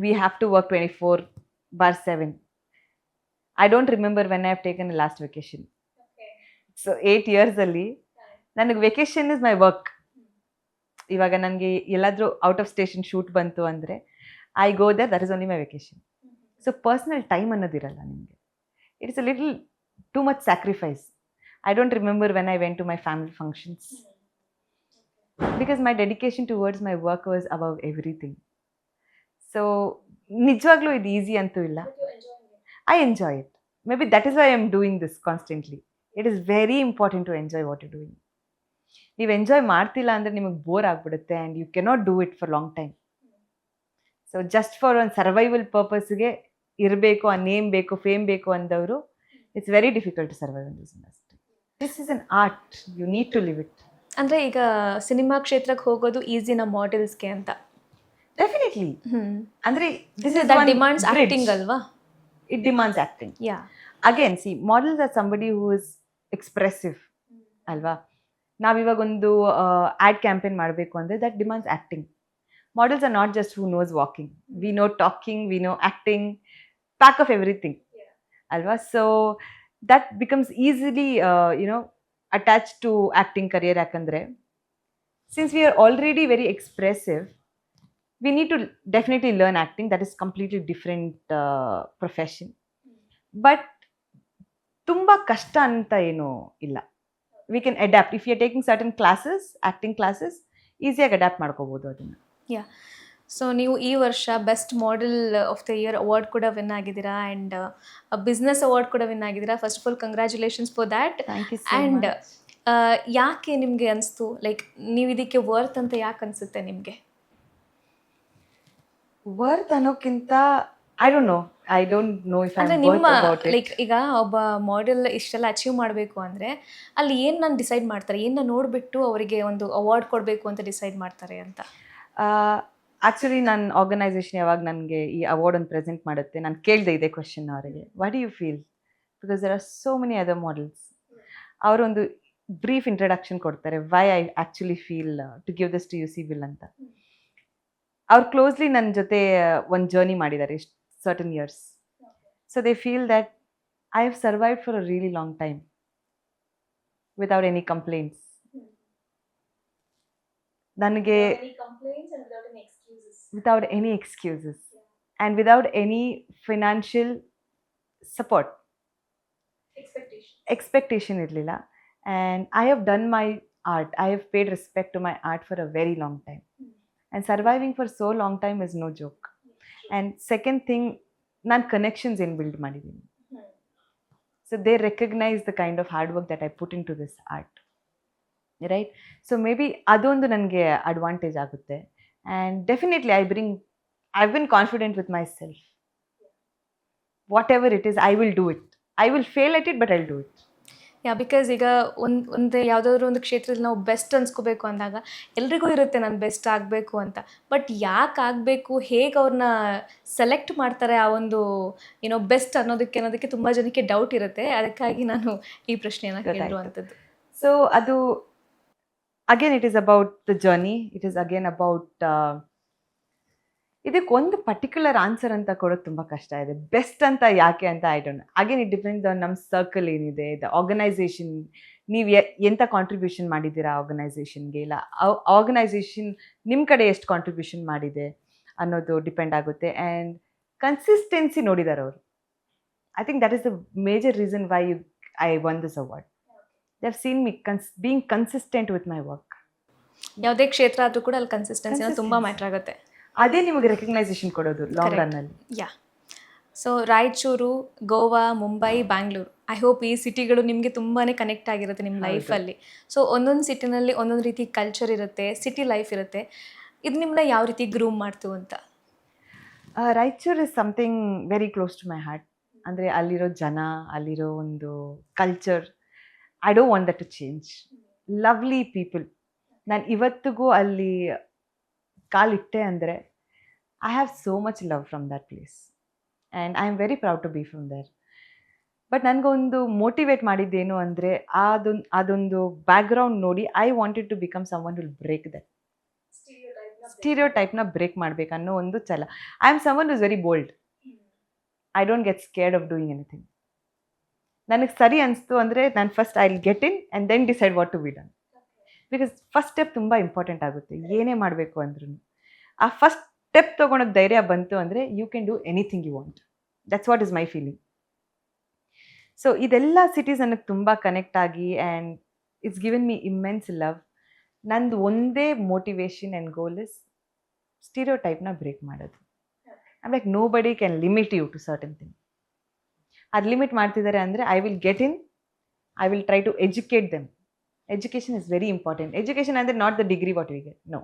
We have to work 24/7. I don't remember when I have taken the last vacation. So 8 years ಅಲ್ಲಿ ನನಗೆ ವೆಕೇಶನ್ ಇಸ್ ಮೈ ವರ್ಕ್. ಇವಾಗ ನನಗೆ ಎಲ್ಲಾದರೂ ಔಟ್ ಆಫ್ ಸ್ಟೇಷನ್ ಶೂಟ್ ಬಂತು ಅಂದರೆ I go there, that is only my vacation. So personal time ಅನ್ನೋದಿರಲ್ಲ ನಿಮಗೆ. It's a little too much sacrifice. I don't remember when I went to my family functions because my dedication towards my work was above everything. So ನಿಜವಾಗ್ಲೂ ಇದು easy ಅಂತೂ ಇಲ್ಲ. I enjoy it. Maybe that is why I am doing this constantly. It is very important to enjoy what you're doing. ನೀವು enjoy ಮಾಡ್ತಿಲ್ಲ ಅಂದರೆ ನಿಮಗೆ bore ಆಗಿಬಿಡುತ್ತೆ and you cannot do it for long time. So just for ಒಂದು survival ಪರ್ಪಸ್ಗೆ ಇರಬೇಕು, ಆ name ಬೇಕು, ಫೇಮ್ ಬೇಕು ಅಂದವರು, it's very difficult to survive in this industry. This is an art, you need to live it. ಅಂದರೆ ಈಗ cinema ಕ್ಷೇತ್ರಕ್ಕೆ ಹೋಗೋದು ಈಸಿನ ಮಾಡೆಲ್ಸ್ಗೆ ಅಂತ? ಡೆಫಿನೆಟ್ಲಿ ಅಂದ್ರೆ this is that demands acting ಅಲ್ವಾ? It demands acting. Yeah. Again see models are somebody who is expressive ಅಲ್ವಾ? ನಾವಿವಾಗ ಒಂದು ಆಡ್ ಕ್ಯಾಂಪೇನ್ ಮಾಡಬೇಕು ಅಂದರೆ that demands acting. Models are not just who knows walking, we know talking, we know acting, pack of everything ಅಲ್ವಾ? So that becomes easily attach to acting career. ಯಾಕಂದರೆ since we are already very expressive, we need to definitely learn acting. That is completely different profession. But tumba kashta anta eno illa. We can adapt. If you are taking certain classes, acting classes, easy adapt ಮಾಡ್ಕೋಬಹುದು ಅದನ್ನ. ಯಾ. So ನೀವು ಈ ವರ್ಷ best model of the year award ಕೂಡ win ಆಗಿದ್ದೀರಾ, and business award ಕೂಡ win ಆಗಿದ್ದೀರಾ. First of all congratulations for that. Thank you so and much. ಯಾಕೆ ನಿಮಗೆ ಅನಿಸ್ತು, ಲೈಕ್ ನೀವು ಇದಕ್ಕೆ ವರ್ತ್ ಅಂತ ಯಾಕೆ ಅನಿಸುತ್ತೆ ನಿಮಗೆ? ವರ್ತ್ ಅನ್ನೋಕ್ಕಿಂತ I don't know, I don't know if I ಅಂದರೆ ಆಮ್ ನಿಮ್ಮ ವರ್ತ್ ಅಬೌಟ್ ಇಟ್. ಲೈಕ್ ಈಗ ಒಬ್ಬ ಮಾಡೆಲ್ ಇಷ್ಟೆಲ್ಲ ಅಚೀವ್ ಮಾಡಬೇಕು ಅಂದರೆ ಅಲ್ಲಿ ಏನು ನಾನು ಡಿಸೈಡ್ ಮಾಡ್ತಾರೆ, ಏನನ್ನ ನೋಡಿಬಿಟ್ಟು ಅವರಿಗೆ ಒಂದು ಅವಾರ್ಡ್ ಕೊಡಬೇಕು ಅಂತ ಡಿಸೈಡ್ ಮಾಡ್ತಾರೆ ಅಂತ? ಆ್ಯಕ್ಚುಲಿ ನನ್ನ ಆರ್ಗನೈಸೇಷನ್ ಯಾವಾಗ ನನಗೆ ಈ ಅವಾರ್ಡನ್ನು ಪ್ರೆಸೆಂಟ್ ಮಾಡುತ್ತೆ, ನಾನು ಕೇಳಿದೆ ಇದೆ ಕ್ವಶನ್ ಅವರಿಗೆ, what do you feel, because there are so many other models. ಅವರೊಂದು ಬ್ರೀಫ್ ಇಂಟ್ರಡಕ್ಷನ್ ಕೊಡ್ತಾರೆ, why I actually feel to give this to you civil ಅಂತ. ಅವ್ರು ಕ್ಲೋಸ್ಲಿ ನನ್ನ ಜೊತೆ ಒಂದು ಜರ್ನಿ ಮಾಡಿದ್ದಾರೆ certain years. So they feel that I have survived for a really long time without any complaints. ನನಗೆ without any excuses and without any financial support, expectation irliಲ್ಲ. And I have done my art, I have paid respect to my art for a very long time, and surviving for so long time is no joke. And second thing, nan connections in build ಮಾಡಿದ್ದೀನಿ. So they recognize the kind of hard work that I put into this art, right? So maybe ಅದೊಂದು ನನಗೆ advantage ಆಗುತ್ತೆ. And definitely I've been confident with myself. Whatever it is, I will do it. I will fail at it, but I'll do it. Yeah, because ಈಗ ಒಂದು ಯಾವುದಾದ್ರೂ ಒಂದು ಕ್ಷೇತ್ರದಲ್ಲಿ ನಾವು best ಅನ್ಸ್ಕೋಬೇಕು ಅಂದಾಗ ಎಲ್ರಿಗೂ ಇರುತ್ತೆ ನಾನು ಬೆಸ್ಟ್ ಆಗಬೇಕು ಅಂತ. ಬಟ್ ಯಾಕೆ ಆಗಬೇಕು, ಹೇಗೆ ಅವ್ರನ್ನ ಸೆಲೆಕ್ಟ್ ಮಾಡ್ತಾರೆ ಆ ಒಂದು ಬೆಸ್ಟ್ ಅನ್ನೋದಕ್ಕೆ ತುಂಬ ಜನಕ್ಕೆ ಡೌಟ್ ಇರುತ್ತೆ. ಅದಕ್ಕಾಗಿ ನಾನು ಈ ಪ್ರಶ್ನೆಯನ್ನು ಕೇಳಿರುವಂಥದ್ದು. ಸೊ ಅದು again it is about the journey, it is again about ಇದಕ್ಕೆ ಒಂದು ಪರ್ಟಿಕ್ಯುಲರ್ ಆನ್ಸರ್ ಅಂತ ಕೊಡೋದು ತುಂಬ ಕಷ್ಟ ಇದೆ. ಬೆಸ್ಟ್ ಅಂತ ಯಾಕೆ ಅಂತ I don't no. Again it depends on ನಮ್ಮ ಸರ್ಕಲ್ ಏನಿದೆ, ದ ಆರ್ಗನೈಸೇಷನ್, ನೀವು ಎಂಥ ಕಾಂಟ್ರಿಬ್ಯೂಷನ್ ಮಾಡಿದ್ದೀರಾ ಆರ್ಗನೈಸೇಷನ್ಗೆ, ಇಲ್ಲ ಆರ್ಗನೈಸೇಷನ್ ನಿಮ್ಮ ಕಡೆ ಎಷ್ಟು ಕಾಂಟ್ರಿಬ್ಯೂಷನ್ ಮಾಡಿದೆ ಅನ್ನೋದು ಡಿಪೆಂಡ್ ಆಗುತ್ತೆ. ಆ್ಯಂಡ್ ಕನ್ಸಿಸ್ಟೆನ್ಸಿ ನೋಡಿದ್ದಾರೆ ಅವರು. I think that is the major reason why I one this award. They have seen me being consistent with my work. ಯಾವುದೇ ಕ್ಷೇತ್ರ ಆದರೂ ಕೂಡ ಅಲ್ಲಿ ಕನ್ಸಿಸ್ಟೆನ್ಸಿ ತುಂಬ ಮ್ಯಾಟ್ರ್ ಆಗುತ್ತೆ. ಅದೇ ನಿಮಗೆ ರೆಕಗ್ನೈಸೇಷನ್ ಕೊಡೋದು ಲಾಂಗ್ ರನ್ನಲ್ಲಿ. Yeah. So Raichur, Goa, Mumbai, Bangalore, I hope ಈ ಸಿಟಿಗಳು ನಿಮಗೆ ತುಂಬಾ ಕನೆಕ್ಟ್ ಆಗಿರುತ್ತೆ ನಿಮ್ಮ ಲೈಫಲ್ಲಿ. ಸೊ ಒಂದೊಂದು ಸಿಟಿನಲ್ಲಿ ಒಂದೊಂದು ರೀತಿ ಕಲ್ಚರ್ ಇರುತ್ತೆ, ಸಿಟಿ ಲೈಫ್ ಇರುತ್ತೆ. ಇದು ನಿಮ್ಮನ್ನ ಯಾವ ರೀತಿ ಗ್ರೂಮ್ ಮಾಡ್ತು ಅಂತ? Raichur is something very close to my heart. ಅಂದರೆ ಅಲ್ಲಿರೋ ಜನ, ಅಲ್ಲಿರೋ ಒಂದು culture, I don't want that to change. Lovely people. ನಾನು ಇವತ್ತಿಗೂ ಅಲ್ಲಿ ಕಾಲಿಟ್ಟೆ ಅಂದರೆ I have so much love from that place and I am very proud to be from there. But ನನಗೊಂದು ಮೋಟಿವೇಟ್ ಮಾಡಿದ್ದೇನು ಅಂದರೆ ಅದೊಂದು ಬ್ಯಾಕ್ಗ್ರೌಂಡ್ ನೋಡಿ I wanted to become someone will break that ಸ್ಟೀರಿಯೋಟೈಪ್ನ ಬ್ರೇಕ್ ಮಾಡಬೇಕು ಅನ್ನೋ ಒಂದು ಛಲ. I am someone is very bold. I don't get scared of doing anything. ನನಗೆ ಸರಿ ಅನಿಸ್ತು ಅಂದರೆ ನಾನು first I will get in and then decide what to be done. Because first step ತುಂಬ ಇಂಪಾರ್ಟೆಂಟ್ ಆಗುತ್ತೆ ಏನೇ ಮಾಡಬೇಕು ಅಂದ್ರೂ. ಆ ಫಸ್ಟ್ ಸ್ಟೆಪ್ ತೊಗೊಳೋಕ್ಕೆ ಧೈರ್ಯ ಬಂತು ಅಂದರೆ you can do anything you want. That's what is my feeling. So ಇದೆಲ್ಲ ಸಿಟೀಸ್ ನನಗೆ ತುಂಬ ಕನೆಕ್ಟ್ ಆಗಿ and it's given me immense love. ನಂದು ಒಂದೇ ಮೋಟಿವೇಶನ್ ಆ್ಯಂಡ್ ಗೋಲ್ ಇಸ್ ಸ್ಟೀರಿಯೋಟೈಪ್ನ ಬ್ರೇಕ್ ಮಾಡೋದು. I'm like nobody can limit you to certain thing. ಅದು limit ಮಾಡ್ತಿದ್ದಾರೆ ಅಂದರೆ I will get in, I will try to educate them. Education is very important. Education ಅಂದರೆ not the degree what we get, no.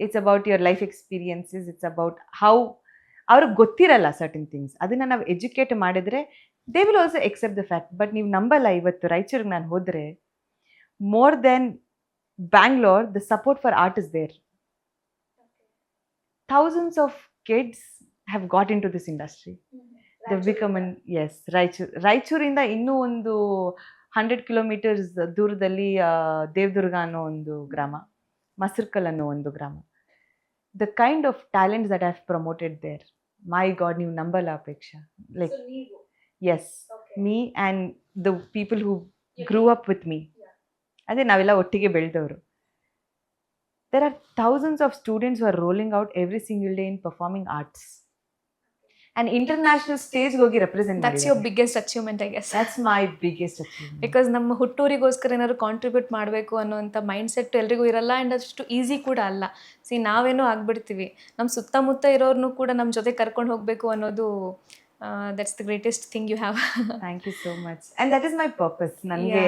It's about your life experiences, it's about how ಅವ್ರಿಗೆ ಗೊತ್ತಿರಲ್ಲ certain things, ಅದನ್ನು ನಾವು educate ಮಾಡಿದರೆ they will also accept the fact. But ನೀವು ನಂಬಲ್ಲ, ಇವತ್ತು ರಾಯಚೂರಿಗೆ ನಾನು ಹೋದರೆ more than Bangalore the support for art is there. thousands of kids have got into this industry. They've become an, yes, ರಾಯಚೂರಿಂದ ಇನ್ನೂ ಒಂದು 100 ಕಿಲೋಮೀಟರ್ಸ್ ದೂರದಲ್ಲಿ ದೇವದುರ್ಗ ಅನ್ನೋ ಒಂದು ಗ್ರಾಮ, ಮಸರ್ಕಲ್ ಅನ್ನೋ ಒಂದು ಗ್ರಾಮ. The kind of talents that have promoted there, my god, ನೀವು ನಂಬಲ್ಲ Apeksha. Like yes, me and the people who grew up with me, ಅದೇ ನಾವೆಲ್ಲ ಒಟ್ಟಿಗೆ ಬೆಳೆದವರು. There are thousands of students who are rolling out every single day in performing arts. And international stage ಹೋಗಿ represent that's your biggest achievement I guess. That's my biggest achievement. Because ನಮ್ಮ ಹುಟ್ಟೂರಿಗೋಸ್ಕರ ಏನಾದ್ರು contribute ಮಾಡಬೇಕು ಅನ್ನೋಂಥ mind set ಎಲ್ರಿಗೂ ಇರಲ್ಲ, and ಅಷ್ಟು easy ಕೂಡ ಅಲ್ಲ. ನಾವೇನೋ ಆಗ್ಬಿಡ್ತೀವಿ, ನಮ್ಮ ಸುತ್ತಮುತ್ತ ಇರೋರ್ನು ಕೂಡ ನಮ್ಮ ಜೊತೆ ಕರ್ಕೊಂಡು ಹೋಗಬೇಕು ಅನ್ನೋದು, that's the greatest thing you have. Thank you so much. And that is my purpose. ನನಗೆ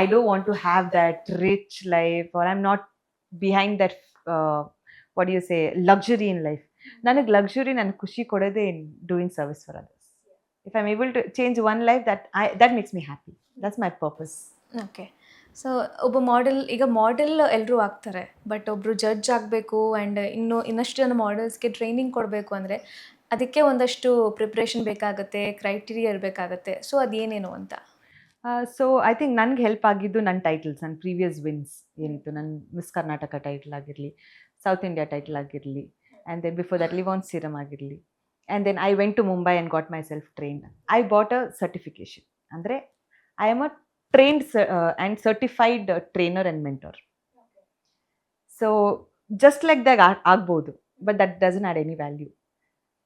I don't want to have that rich life, or I'm not behind that, what do you say, luxury in life. ನನಗೆ luxury, ನನಗೆ ಖುಷಿ ಕೊಡೋದೇ in doing service for others. If I'm able to change one life, that makes me happy. That's my purpose. Okay. So ಒಬ್ಬ model, ಈಗ model ಎಲ್ಲರೂ ಆಗ್ತಾರೆ, but ಒಬ್ಬರು judge ಆಗಬೇಕು ಆ್ಯಂಡ್ ಇನ್ನಷ್ಟು ಜನ ಮಾಡೆಲ್ಸ್ಗೆ ಟ್ರೈನಿಂಗ್ ಕೊಡಬೇಕು ಅಂದರೆ ಅದಕ್ಕೆ ಒಂದಷ್ಟು ಪ್ರಿಪ್ರೇಷನ್ ಬೇಕಾಗುತ್ತೆ, ಕ್ರೈಟೀರಿಯಾ ಇರಬೇಕಾಗತ್ತೆ. ಸೊ ಅದೇನೇನು ಅಂತ? ಸೊ ಐ ಥಿಂಕ್ ನನಗೆ ಹೆಲ್ಪ್ ಆಗಿದ್ದು ನನ್ನ ಟೈಟಲ್ಸ್, ನನ್ನ ಪ್ರೀವಿಯಸ್ ವಿನ್ಸ್ ಏನಿತ್ತು, ನನ್ನ ಮಿಸ್ ಕರ್ನಾಟಕ ಟೈಟಲ್ ಆಗಿರಲಿ, ಸೌತ್ ಇಂಡಿಯಾ ಟೈಟಲ್ ಆಗಿರಲಿ, and then before that Livon serum ಆಗಿರಲಿ. And then I went to Mumbai and got myself trained. I bought a certification, ಅಂದರೆ I am a trained and certified trainer and mentor. So just like that ಆಗ್ಬೋದು, but that doesn't add any value.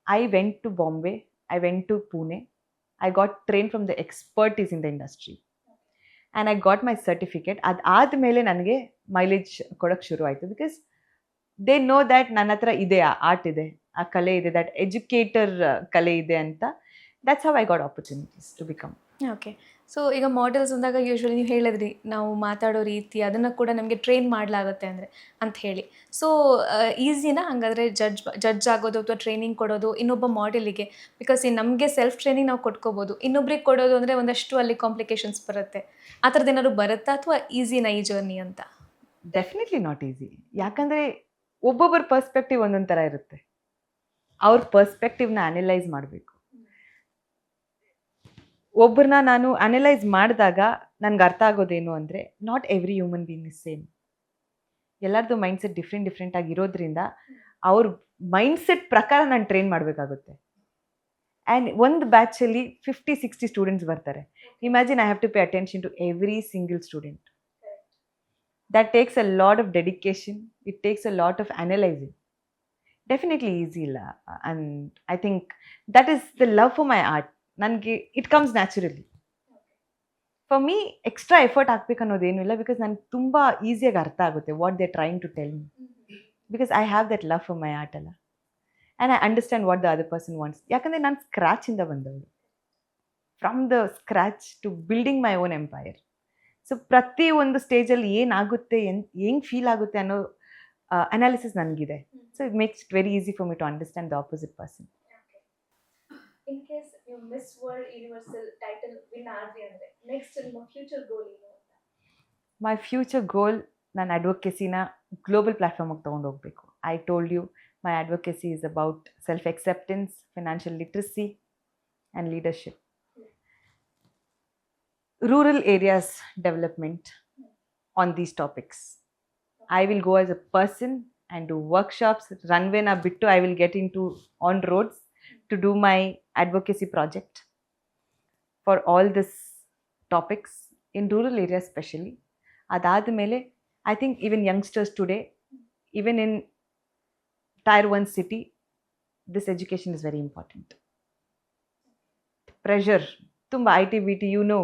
I went to Bombay, I went to Pune, I got trained from the expertise in the industry, and I got my certificate. ಅದಾದಮೇಲೆ ನನಗೆ mileage ಕೊಡೋಕ್ಕೆ ಶುರು ಆಯಿತು, because they know that ನನ್ನ ಹತ್ರ ಇದೆ, ಆ art ಇದೆ, ಆ ಕಲೆ ಇದೆ, ದಟ್ ಎಜುಕೇಟರ್ ಕಲೆ ಇದೆ ಅಂತ. That's how I got opportunities to become. Okay. So ಈಗ ಮಾಡೆಲ್ಸ್ ಅಂದಾಗ ಯೂಶ್ವಲಿ ನೀವು ಹೇಳಿದ್ರಿ, ನಾವು ಮಾತಾಡೋ ರೀತಿ ಅದನ್ನು ಕೂಡ ನಮಗೆ ಟ್ರೈನ್ ಮಾಡಲಾಗುತ್ತೆ ಅಂದರೆ ಅಂತ ಹೇಳಿ. ಸೊ ಈಸಿನಾ ಹಾಗಾದರೆ ಜಡ್ಜ್ ಆಗೋದು ಅಥವಾ ಟ್ರೈನಿಂಗ್ ಕೊಡೋದು ಇನ್ನೊಬ್ಬ ಮಾಡೆಲಿಗೆ? ಬಿಕಾಸ್ ನಮಗೆ ಸೆಲ್ಫ್ ಟ್ರೈನಿಂಗ್ ನಾವು ಕೊಟ್ಕೋಬೋದು, ಇನ್ನೊಬ್ರಿಗೆ ಕೊಡೋದು ಅಂದರೆ ಒಂದಷ್ಟು ಅಲ್ಲಿ ಕಾಂಪ್ಲಿಕೇಶನ್ಸ್ ಬರುತ್ತೆ. ಆ ಥರದ್ದು ಏನಾದ್ರು ಬರುತ್ತಾ ಅಥವಾ ಈಸಿನಾ ಈ ಜರ್ನಿ ಅಂತ? Definitely not easy. ಯಾಕಂದರೆ ಒಬ್ಬೊಬ್ಬರ ಪರ್ಸ್ಪೆಕ್ಟಿವ್ ಒಂದೊಂದು ಥರ ಇರುತ್ತೆ. ಅವ್ರ ಪರ್ಸ್ಪೆಕ್ಟಿವ್ನ ಅನಲೈಸ್ ಮಾಡಬೇಕು. ಒಬ್ಬರನ್ನ ನಾನು ಅನಲೈಸ್ ಮಾಡಿದಾಗ ನನಗೆ ಅರ್ಥ ಆಗೋದೇನು ಅಂದರೆ, not every human being is same. ಎಲ್ಲರದ್ದು ಮೈಂಡ್ಸೆಟ್ ಡಿಫ್ರೆಂಟ್ ಆಗಿರೋದ್ರಿಂದ ಅವ್ರ ಮೈಂಡ್ಸೆಟ್ ಪ್ರಕಾರ ನಾನು ಟ್ರೈನ್ ಮಾಡಬೇಕಾಗುತ್ತೆ. ಆ್ಯಂಡ್ ಒಂದು ಬ್ಯಾಚಲ್ಲಿ 50-60 ಸ್ಟೂಡೆಂಟ್ಸ್ ಬರ್ತಾರೆ. Imagine I have to pay attention to every single student. That takes a lot of dedication, it takes a lot of analysing. Definitely easy ಇಲ್ಲ. And I think that is the love for my art. ನನಗೆ it comes naturally. For me extra effort ಹಾಕ್ಬೇಕು ಅನ್ನೋದೇನು ಇಲ್ಲ, because ನನಗೆ ತುಂಬ ಈಸಿಯಾಗಿ ಅರ್ಥ ಆಗುತ್ತೆ what they trying to tell me, because I have that love for my art ಅಲ್ಲ. And I understand what the other person wants. ಯಾಕಂದರೆ ನಾನು ಸ್ಕ್ರ್ಯಾಚಿಂದ ಬಂದವಳು, from the scratch to building my own empire. So ಪ್ರತಿ ಒಂದು ಸ್ಟೇಜಲ್ಲಿ ಏನಾಗುತ್ತೆ, ಹೆಂಗೆ ಫೀಲ್ ಆಗುತ್ತೆ ಅನ್ನೋ ಅನಾಲಿಸಿಸ್ ನನಗಿದೆ. So it makes it very easy for me to understand the opposite person. In case ನೀವು Miss World Universal title win ಆದ್ರಿ ಅಂದರೆ ನೆಕ್ಸ್ಟ್ ನಿಮ್ಮ ಫ್ಯೂಚರ್ ಗೋಲ್ ಏನು ಅಂತ? ಮೈ ಫ್ಯೂಚರ್ ಗೋಲ್, ನನ್ನ ಅಡ್ವೊಕೇಸಿನ ಗ್ಲೋಬಲ್ ಪ್ಲ್ಯಾಟ್ಫಾರ್ಮಿಗೆ ತೊಗೊಂಡು ಹೋಗಬೇಕು. I told you, my advocacy is about self acceptance, financial literacy and leadership. Rural areas development on these topics. I will go as a person and do workshops. Runway na bittu I will get into on roads to do my advocacy project for all these topics in rural areas especially. Adadmele I think even youngsters today, even in tier 1 city, this education is very important. Pressure tumba IT BT, you know,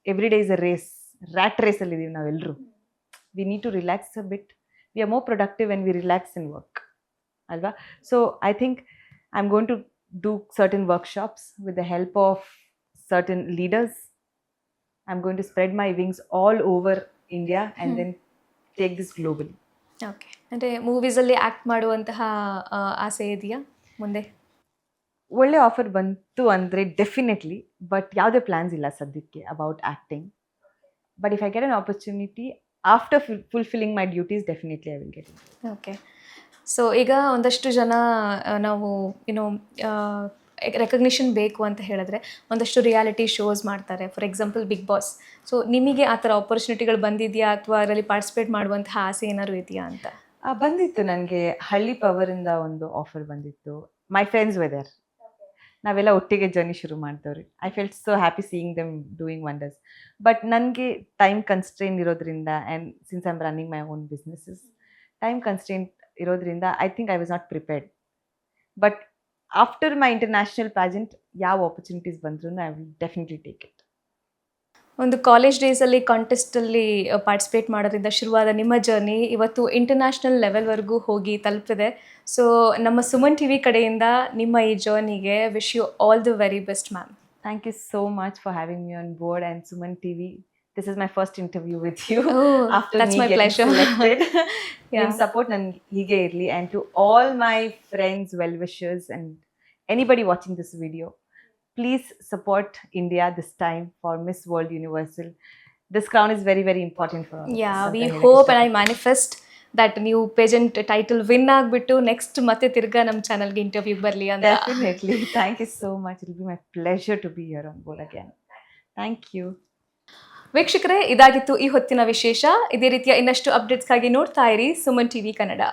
every day is a race, rat race alli idivi navelleru. We need to relax a bit. We are more productive when we relax and work, alva? So I think I'm going to do certain workshops with the help of certain leaders. I'm going to spread my wings all over India and then take this globally. Okay. ಅಂದರೆ ಮೂವೀಸಲ್ಲಿ act ಮಾಡುವಂತಹ ಆಸೆ ಇದೆಯಾ ಮುಂದೆ? ಒಳ್ಳೆ offer ಬಂತು ಅಂದರೆ definitely, but ಯಾವುದೇ plans ಇಲ್ಲ ಸದ್ಯಕ್ಕೆ about acting. But if I get an opportunity after fulfilling my duties, definitely I will get it. Okay. So ಈಗ ಒಂದಷ್ಟು ಜನ ನಾವು ಏನೋ ರೆಕಗ್ನಿಷನ್ ಬೇಕು ಅಂತ ಹೇಳಿದ್ರೆ ಒಂದಷ್ಟು ರಿಯಾಲಿಟಿ ಶೋಸ್ ಮಾಡ್ತಾರೆ, for example Bigg Boss. So ನಿಮಗೆ ಆ ಥರ ಆಪರ್ಚುನಿಟಿಗಳು ಬಂದಿದೆಯಾ ಅಥವಾ ಅದರಲ್ಲಿ ಪಾರ್ಟಿಸಿಪೇಟ್ ಮಾಡುವಂತಹ ಆಸೆ ಏನಾದ್ರು ಇದೆಯಾ ಅಂತ? ಬಂದಿತ್ತು ನನಗೆ. ಹಳ್ಳಿ ಪವರಿಂದ ಒಂದು ಆಫರ್ ಬಂದಿತ್ತು. ಮೈ ಫ್ರೆಂಡ್ಸ್ ವೆದರ್, ನಾವೆಲ್ಲ ಒಟ್ಟಿಗೆ ಜರ್ನಿ ಶುರು ಮಾಡ್ತವ್ರಿ. I felt so happy seeing them doing wonders. But ನನಗೆ ಟೈಮ್ ಕನ್ಸ್ಟ್ರೈನ್ ಇರೋದ್ರಿಂದ, and since I am running my own businesses, time constraint ಇರೋದ್ರಿಂದ I think I was not prepared. But after my international pageant ಯಾವ opportunities ಬಂದ್ರೂ I will definitely take it. ಒಂದು college ಡೇಸಲ್ಲಿ ಕಾಂಟೆಸ್ಟಲ್ಲಿ participate ಮಾಡೋದ್ರಿಂದ ಶುರುವಾದ ನಿಮ್ಮ ಜರ್ನಿ ಇವತ್ತು ಇಂಟರ್ನ್ಯಾಷನಲ್ ಲೆವೆಲ್ವರೆಗೂ ಹೋಗಿ ತಲುಪಿದೆ. ಸೊ ನಮ್ಮ ಸುಮನ್ ಟಿ ವಿ ಕಡೆಯಿಂದ ನಿಮ್ಮ ಈ ಜರ್ನಿಗೆ wish you all the very best ma'am. Thank you so much for having me on board, and Suman TV. This is my first interview with you. Oh, after that's me my getting pleasure. selected. Yeah. Your support and hige irli, and to all my friends, well-wishers, and anybody watching this video, please support India this time for Miss World Universal. This crown is very, very important for us. Yeah, we hope and I manifest that ನೀವು pageant title win ಆಗಿಬಿಟ್ಟು next ಮತ್ತೆ ತಿರ್ಗಾ ನಮ್ಮ ಚಾನಲ್ಗೆ ಇಂಟರ್ವ್ಯೂಗೆ ಬರಲಿ ಅಂತ. Definitely. Thank you so much. It will be my pleasure to be here on board again. Thank you. ವೀಕ್ಷಕರೇ, ಇದಾಗಿತ್ತು ಈ ಹೊತ್ತಿನ ವಿಶೇಷ. ಇದೇ ರೀತಿಯ ಇನ್ನಷ್ಟು ಅಪ್ಡೇಟ್ಸ್ಗಾಗಿ ನೋಡ್ತಾ ಇರಿ ಸುಮನ್ ಟಿವಿ ಕನ್ನಡ.